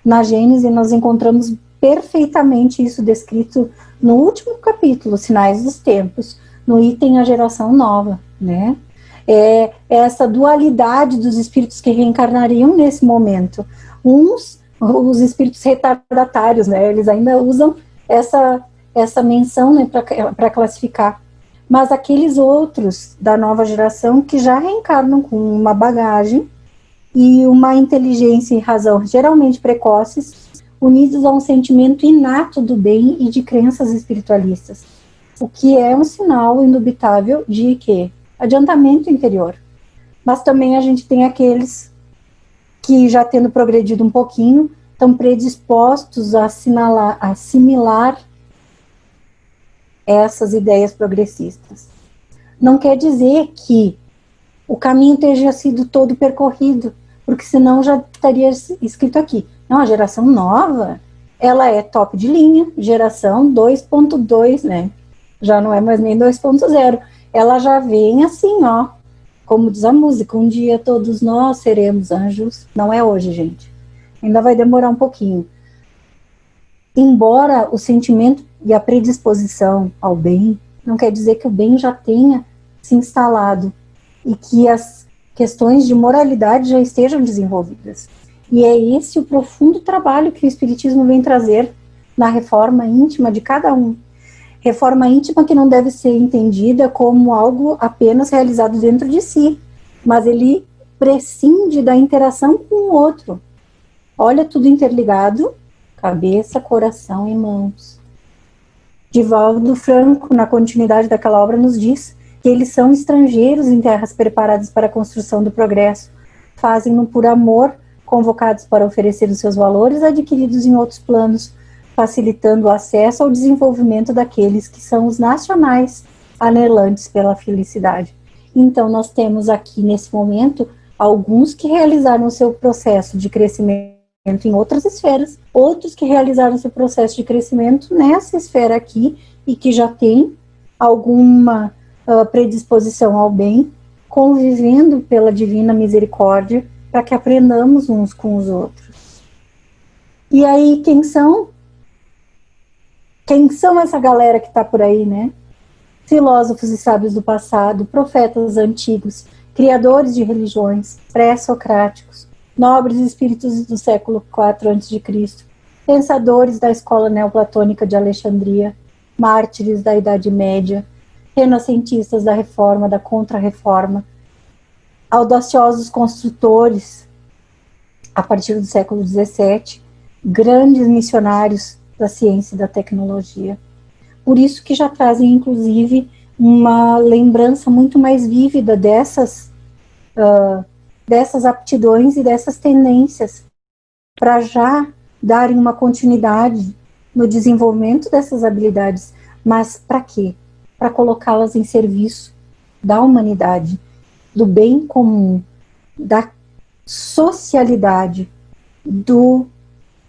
S2: Na Gênesis, nós encontramos perfeitamente isso descrito no último capítulo, Sinais dos Tempos, no item A Geração Nova, né? É essa dualidade dos espíritos que reencarnariam nesse momento. Uns, os espíritos retardatários, né? Eles ainda usam essa menção, né, para classificar. Mas aqueles outros da nova geração que já reencarnam com uma bagagem e uma inteligência e razão geralmente precoces, unidos a um sentimento inato do bem e de crenças espiritualistas, o que é um sinal indubitável de que adiantamento interior. Mas também a gente tem aqueles que, já tendo progredido um pouquinho, estão predispostos a assimilar essas ideias progressistas. Não quer dizer que o caminho tenha sido todo percorrido, porque senão já estaria escrito aqui. Não, a geração nova, ela é top de linha, geração 2.2, né? Já não é mais nem 2.0. Ela já vem assim, ó, como diz a música, um dia todos nós seremos anjos. Não é hoje, gente. Ainda vai demorar um pouquinho. Embora o sentimento e a predisposição ao bem, não quer dizer que o bem já tenha se instalado e que as questões de moralidade já estejam desenvolvidas. E é esse o profundo trabalho que o Espiritismo vem trazer na reforma íntima de cada um. Reforma íntima que não deve ser entendida como algo apenas realizado dentro de si, mas ele prescinde da interação com o outro. Olha, tudo interligado, cabeça, coração e mãos. Divaldo Franco, na continuidade daquela obra, nos diz que eles são estrangeiros em terras preparadas para a construção do progresso, fazem-no por amor, convocados para oferecer os seus valores adquiridos em outros planos, facilitando o acesso ao desenvolvimento daqueles que são os nacionais, anelantes pela felicidade. Então, nós temos aqui, nesse momento, alguns que realizaram o seu processo de crescimento em outras esferas, outros que realizaram seu processo de crescimento nessa esfera aqui e que já tem alguma predisposição ao bem, convivendo pela divina misericórdia para que aprendamos uns com os outros. E aí, quem são? Quem são essa galera que está por aí, né? Filósofos e sábios do passado, profetas antigos, criadores de religiões, pré-socráticos, nobres espíritos do século IV a.C., pensadores da escola neoplatônica de Alexandria, mártires da Idade Média, renascentistas da Reforma, da Contra-Reforma, audaciosos construtores a partir do século XVII, grandes missionários da ciência e da tecnologia. Por isso que já trazem, inclusive, uma lembrança muito mais vívida dessas aptidões e dessas tendências, para já darem uma continuidade no desenvolvimento dessas habilidades. Mas para quê? Para colocá-las em serviço da humanidade, do bem comum, da socialidade, do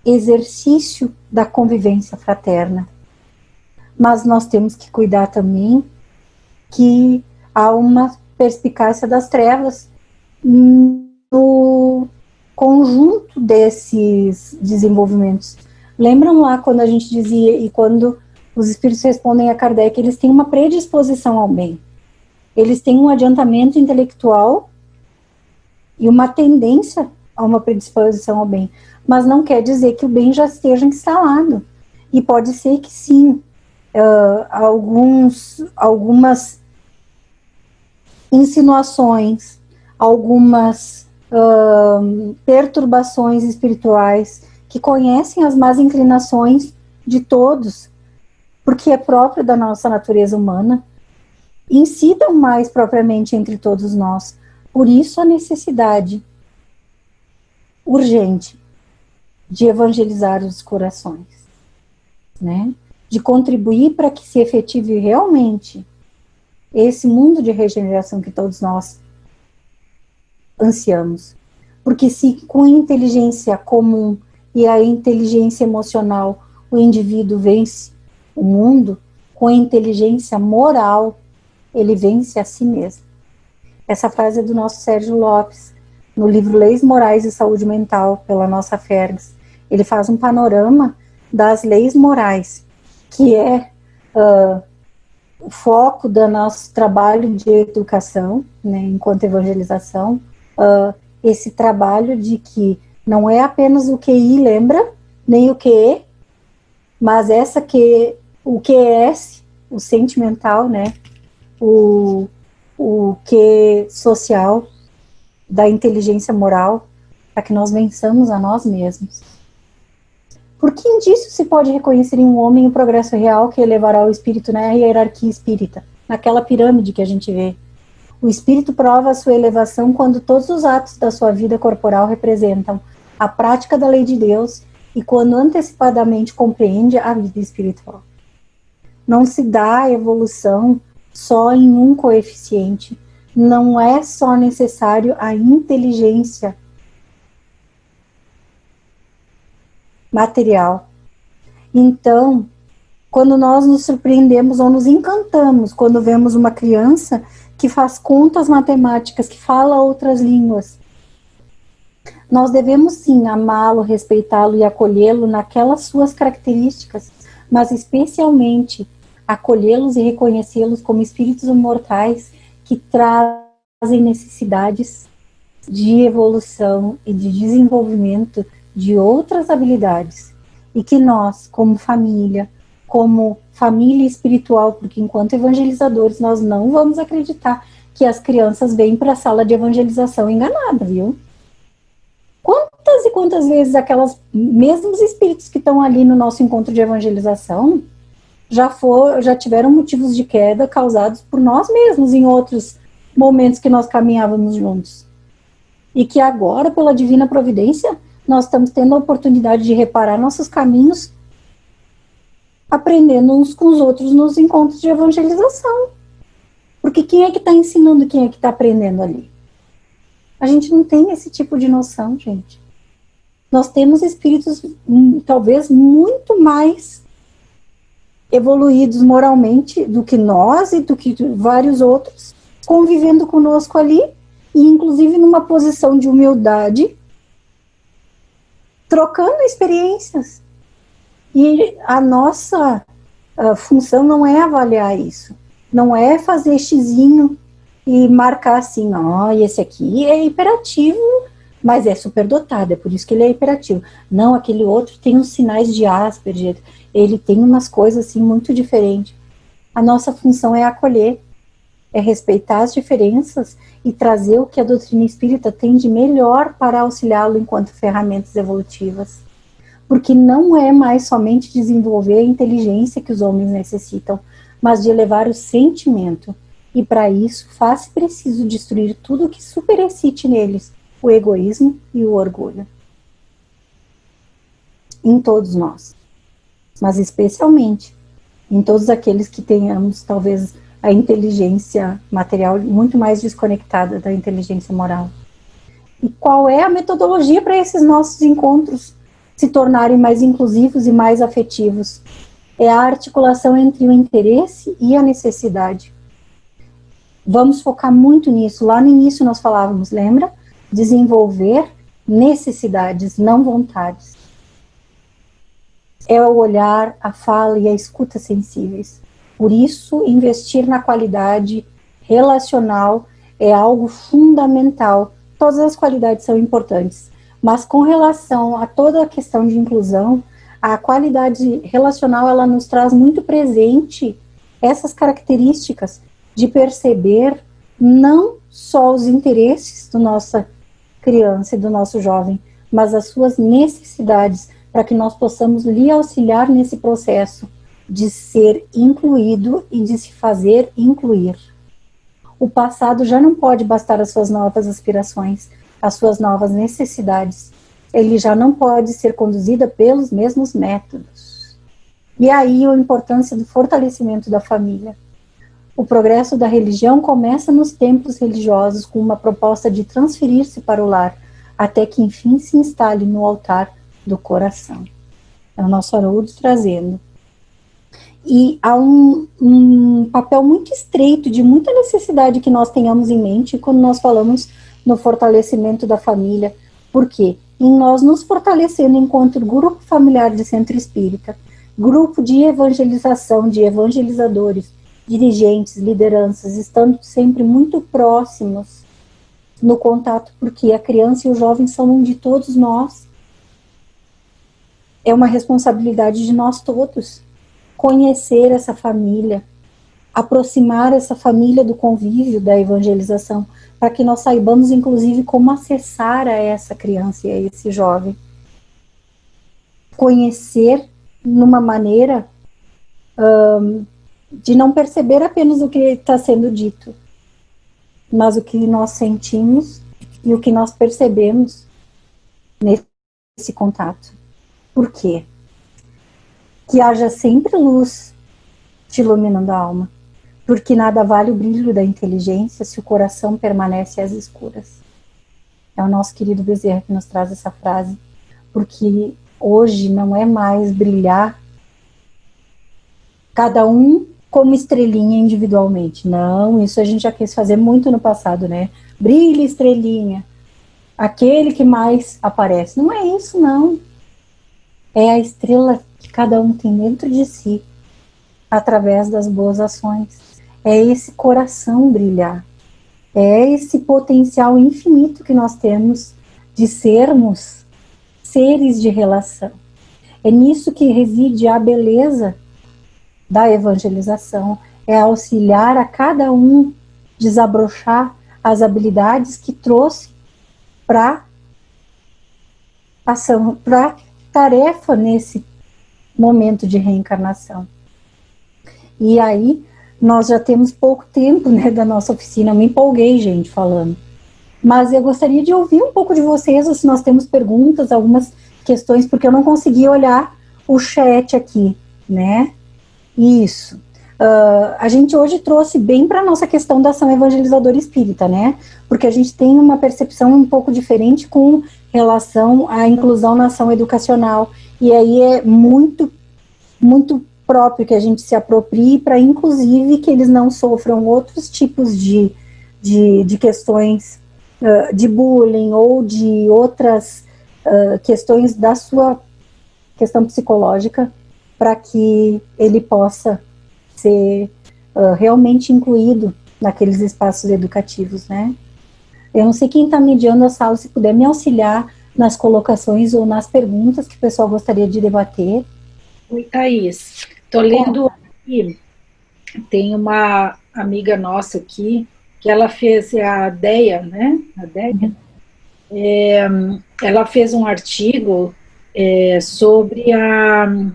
S2: exercício da convivência fraterna. Mas nós temos que cuidar também que há uma perspicácia das trevas no conjunto desses desenvolvimentos. Lembram lá quando a gente dizia, e quando os espíritos respondem a Kardec, eles têm uma predisposição ao bem. Eles têm um adiantamento intelectual e uma tendência a uma predisposição ao bem. Mas não quer dizer que o bem já esteja instalado. E pode ser que sim, algumas insinuações, algumas perturbações espirituais que conhecem as más inclinações de todos, porque é próprio da nossa natureza humana, incidam mais propriamente entre todos nós. Por isso a necessidade urgente de evangelizar os corações, né? De contribuir para que se efetive realmente esse mundo de regeneração que todos nós ansiamos. Porque se com a inteligência comum e a inteligência emocional o indivíduo vence o mundo com inteligência moral, ele vence a si mesmo. Essa frase é do nosso Sérgio Lopes, no livro Leis Morais e Saúde Mental, pela nossa Fergs. Ele faz um panorama das leis morais, que é o foco do nosso trabalho de educação, né, enquanto evangelização, esse trabalho de que não é apenas o QI lembra, nem o QE, mas o QS, o sentimental, né, o que social, da inteligência moral, para que nós vençamos a nós mesmos. Por que indício se pode reconhecer em um homem o progresso real que elevará o espírito na hierarquia espírita, naquela pirâmide que a gente vê? O espírito prova a sua elevação quando todos os atos da sua vida corporal representam a prática da lei de Deus e quando antecipadamente compreende a vida espiritual. Não se dá a evolução só em um coeficiente, não é só necessário a inteligência material. Então, quando nós nos surpreendemos ou nos encantamos quando vemos uma criança que faz contas matemáticas, que fala outras línguas, nós devemos sim amá-lo, respeitá-lo e acolhê-lo naquelas suas características, mas especialmente acolhê-los e reconhecê-los como espíritos imortais que trazem necessidades de evolução e de desenvolvimento de outras habilidades, e que nós, como família espiritual, porque enquanto evangelizadores nós não vamos acreditar que as crianças vêm para a sala de evangelização enganada, viu? Quantas e quantas vezes aquelas mesmos espíritos que estão ali no nosso encontro de evangelização já tiveram motivos de queda causados por nós mesmos em outros momentos que nós caminhávamos juntos. E que agora, pela divina providência, nós estamos tendo a oportunidade de reparar nossos caminhos, aprendendo uns com os outros nos encontros de evangelização. Porque quem é que está ensinando, quem é que está aprendendo ali? A gente não tem esse tipo de noção, gente. Nós temos espíritos talvez muito mais evoluídos moralmente do que nós e do que vários outros, convivendo conosco ali, e inclusive numa posição de humildade, trocando experiências. E a nossa função não é avaliar isso, não é fazer xizinho e marcar assim, esse aqui é hiperativo, mas é superdotado, é por isso que ele é hiperativo. Não, aquele outro tem uns sinais de Asperger, ele tem umas coisas assim muito diferentes. A nossa função é acolher, é respeitar as diferenças e trazer o que a doutrina espírita tem de melhor para auxiliá-lo enquanto ferramentas evolutivas. Porque não é mais somente desenvolver a inteligência que os homens necessitam, mas de elevar o sentimento. E para isso faz preciso destruir tudo que superexcite neles o egoísmo e o orgulho. Em todos nós, mas especialmente em todos aqueles que tenhamos talvez a inteligência material muito mais desconectada da inteligência moral. E qual é a metodologia para esses nossos encontros se tornarem mais inclusivos e mais afetivos? É a articulação entre o interesse e a necessidade. Vamos focar muito nisso. Lá no início nós falávamos, lembra? Desenvolver necessidades, não vontades. É o olhar, a fala e a escuta sensíveis. Por isso, investir na qualidade relacional é algo fundamental. Todas as qualidades são importantes, mas com relação a toda a questão de inclusão, a qualidade relacional, ela nos traz muito presente essas características de perceber não só os interesses da nossa criança e do nosso jovem, mas as suas necessidades, para que nós possamos lhe auxiliar nesse processo de ser incluído e de se fazer incluir. O passado já não pode bastar as suas novas aspirações, as suas novas necessidades. Ele já não pode ser conduzido pelos mesmos métodos. E aí a importância do fortalecimento da família. O progresso da religião começa nos templos religiosos com uma proposta de transferir-se para o lar, até que enfim se instale no altar do coração. É o nosso Haroldo trazendo. E há um papel muito estreito, de muita necessidade que nós tenhamos em mente quando nós falamos no fortalecimento da família. Por quê? Em nós nos fortalecendo enquanto grupo familiar de centro espírita, grupo de evangelização, de evangelizadores, dirigentes, lideranças, estando sempre muito próximos no contato, porque a criança e o jovem são um de todos nós. É uma responsabilidade de nós todos conhecer essa família, aproximar essa família do convívio da evangelização, para que nós saibamos, inclusive, como acessar a essa criança e a esse jovem. Conhecer numa maneira de não perceber apenas o que está sendo dito, mas o que nós sentimos e o que nós percebemos nesse contato. Por quê? Que haja sempre luz te iluminando a alma, porque nada vale o brilho da inteligência se o coração permanece às escuras. É o nosso querido Bezerra que nos traz essa frase, porque hoje não é mais brilhar cada um como estrelinha individualmente. Não, isso a gente já quis fazer muito no passado, né? Brilha, estrelinha, aquele que mais aparece. Não é isso, não. É a estrela que cada um tem dentro de si, através das boas ações. É esse coração brilhar. É esse potencial infinito que nós temos de sermos seres de relação. É nisso que reside a beleza da evangelização. É auxiliar a cada um desabrochar as habilidades que trouxe para ação, para tarefa nesse momento de reencarnação. E aí, nós já temos pouco tempo, né, da nossa oficina. Eu me empolguei, gente, falando. Mas eu gostaria de ouvir um pouco de vocês, se nós temos perguntas, algumas questões, porque eu não consegui olhar o chat aqui, né? Isso. A gente hoje trouxe bem para a nossa questão da ação evangelizadora espírita, né? Porque a gente tem uma percepção um pouco diferente com relação à inclusão na ação educacional. E aí é muito, muito próprio que a gente se aproprie para, inclusive, que eles não sofram outros tipos de questões de bullying ou de outras questões da sua questão psicológica, para que ele possa ser realmente incluído naqueles espaços educativos, né? Eu não sei quem está mediando a sala, se puder me auxiliar nas colocações ou nas perguntas que o pessoal gostaria de debater.
S4: Oi, Thaís. Estou lendo aqui, tem uma amiga nossa aqui, que ela fez, a Deia, né? A Deia. Ela fez um artigo sobre a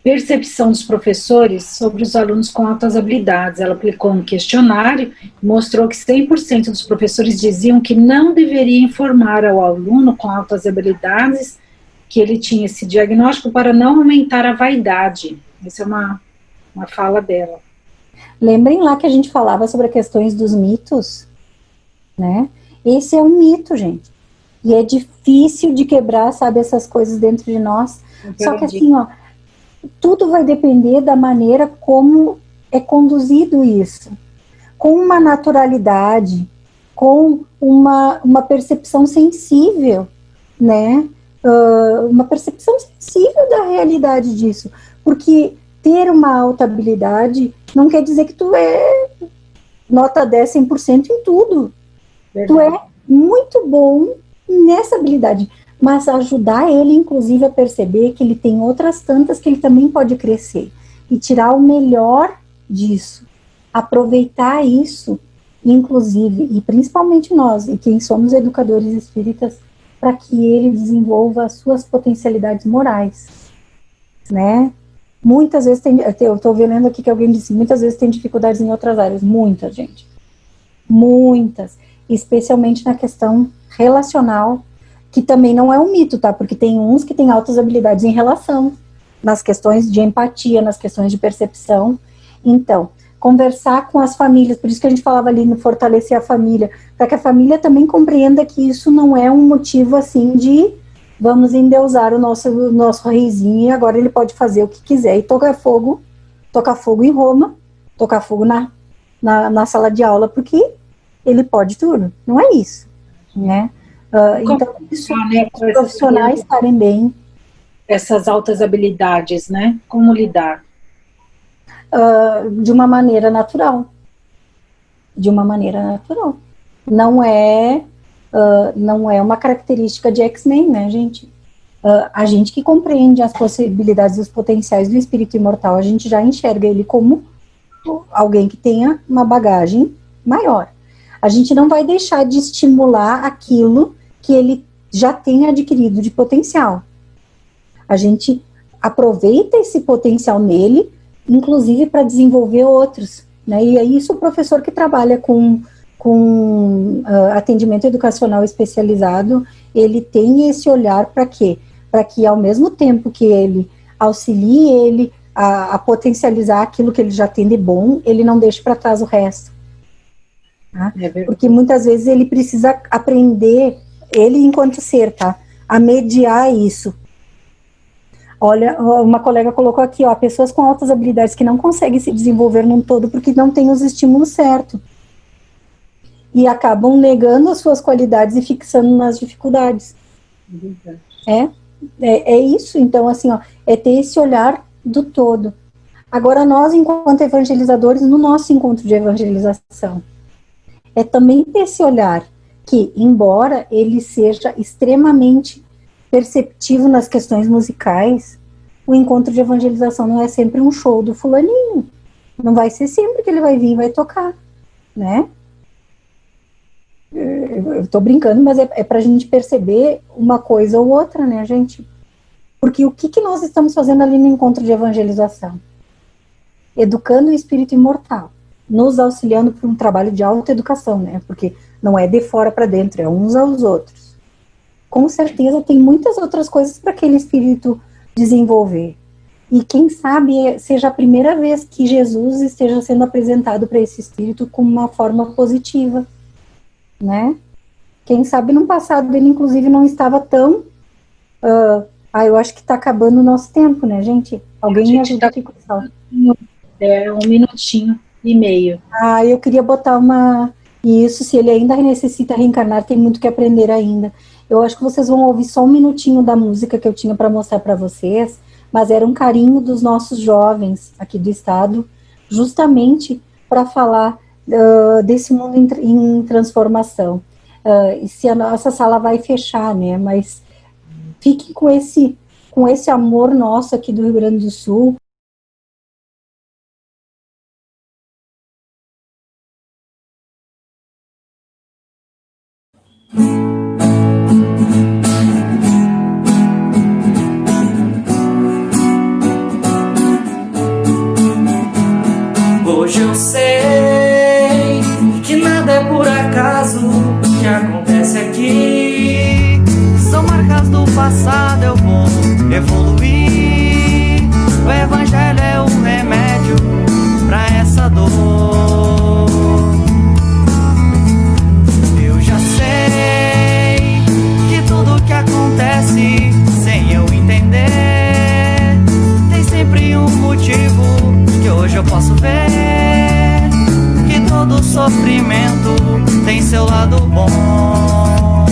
S4: percepção dos professores sobre os alunos com altas habilidades. Ela aplicou um questionário e mostrou que 100% dos professores diziam que não deveria informar ao aluno com altas habilidades que ele tinha esse diagnóstico para não aumentar a vaidade. Essa é uma fala dela.
S2: Lembrem lá que a gente falava sobre as questões dos mitos, né? Esse é um mito, gente. E é difícil de quebrar, sabe, essas coisas dentro de nós. Só que assim, ó, tudo vai depender da maneira como é conduzido isso. Com uma naturalidade, com uma percepção sensível, né? Uma percepção sensível da realidade disso. Porque ter uma alta habilidade não quer dizer que tu é nota 10, 100% em tudo. Verdade. Tu é muito bom nessa habilidade, mas ajudar ele, inclusive, a perceber que ele tem outras tantas que ele também pode crescer, e tirar o melhor disso, aproveitar isso, inclusive, e principalmente nós, e quem somos educadores espíritas, para que ele desenvolva as suas potencialidades morais, né? Muitas vezes eu estou vendo aqui que alguém disse, muitas vezes tem dificuldades em outras áreas, muita gente, muitas, especialmente na questão relacional, que também não é um mito, tá? Porque tem uns que têm altas habilidades em relação, nas questões de empatia, nas questões de percepção. Então, conversar com as famílias, por isso que a gente falava ali no fortalecer a família, para que a família também compreenda que isso não é um motivo assim de vamos endeusar o nosso reizinho e agora ele pode fazer o que quiser e tocar fogo tocar fogo em Roma, tocar fogo na sala de aula, porque ele pode tudo. Não é isso, né? Então, isso, os profissionais estarem bem.
S4: Essas altas habilidades, né? Como lidar?
S2: De uma maneira natural. De uma maneira natural. Não é uma característica de X-Men, né, gente? A gente que compreende as possibilidades e os potenciais do espírito imortal, a gente já enxerga ele como alguém que tenha uma bagagem maior. A gente não vai deixar de estimular aquilo que ele já tem adquirido de potencial. A gente aproveita esse potencial nele, inclusive para desenvolver outros, né? E é isso o professor que trabalha com atendimento educacional especializado, ele tem esse olhar para quê? Para que ao mesmo tempo que ele auxilie ele a potencializar aquilo que ele já tem de bom, ele não deixe para trás o resto. Tá? Porque muitas vezes ele precisa aprender, ele enquanto ser, tá? A mediar isso. Olha, uma colega colocou aqui, ó, pessoas com altas habilidades que não conseguem se desenvolver num todo porque não têm os estímulos certos. E acabam negando as suas qualidades e fixando nas dificuldades. É isso, então, assim, ó, é ter esse olhar do todo. Agora, nós, enquanto evangelizadores, no nosso encontro de evangelização, é também ter esse olhar que, embora ele seja extremamente perceptivo nas questões musicais, o encontro de evangelização não é sempre um show do fulaninho. Não vai ser sempre que ele vai vir e vai tocar, né? Eu tô brincando, mas é pra gente perceber uma coisa ou outra, né, gente? Porque o que nós estamos fazendo ali no encontro de evangelização? Educando o espírito imortal, nos auxiliando para um trabalho de autoeducação, né? Porque não é de fora para dentro, é uns aos outros. Com certeza tem muitas outras coisas para aquele espírito desenvolver. E quem sabe seja a primeira vez que Jesus esteja sendo apresentado para esse espírito com uma forma positiva, né? Quem sabe no passado ele inclusive não estava tão... eu acho que está acabando o nosso tempo, né, gente? Alguém me ajuda aqui com isso.
S4: É 1 minutinho e meio.
S2: Eu queria botar isso, se ele ainda necessita reencarnar, tem muito que aprender ainda. Eu acho que vocês vão ouvir só 1 minutinho da música que eu tinha para mostrar para vocês, mas era um carinho dos nossos jovens aqui do estado, justamente para falar desse mundo em transformação. E se a nossa sala vai fechar, né? Mas fiquem com esse amor nosso aqui do Rio Grande do Sul.
S5: Hoje eu sei que nada é por acaso que acontece aqui. São marcas do passado, eu vou evoluir. O evangelho é o remédio pra essa dor. Eu já sei que tudo que acontece sem eu entender tem sempre um motivo que hoje eu posso ver. Que todo sofrimento tem seu lado bom.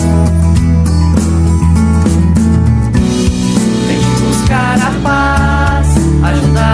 S5: Tem que buscar a paz, ajudar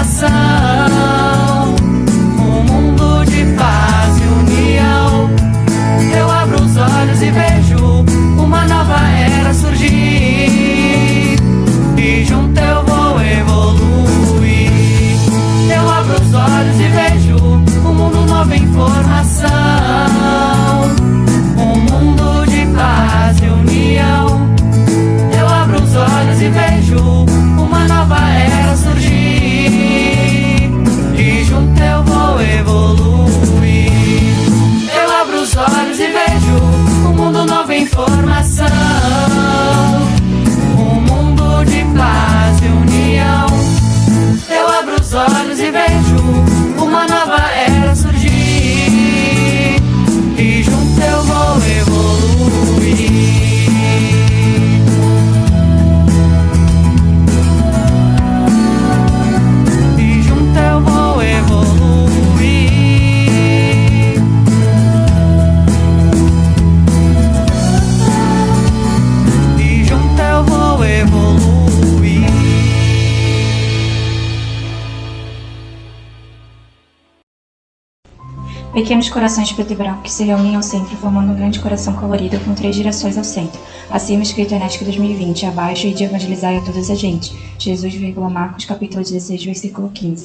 S5: informação. Um mundo de paz e união. Eu abro os olhos e vejo uma nova era surgir, e junto eu vou evoluir. Eu abro os olhos e vejo um mundo novo em formação. Um mundo de paz e união. Eu abro os olhos e vejo uma nova era surgir, e junto eu vou evoluir. Eu abro os olhos e vejo um mundo novo em formação. Um mundo de paz e união. Eu abro os olhos e vejo uma nova era surgir, e junto eu vou evoluir. E junto eu vou evoluir. E junto eu vou evoluir.
S1: Pequenos corações preto e branco que se reúnem ao centro, formando um grande coração colorido com 3 direções ao centro. Acima, escrito Enética 2020, abaixo, e de evangelizar a todas as gentes. Jesus, Marcos, capítulo 16, versículo 15.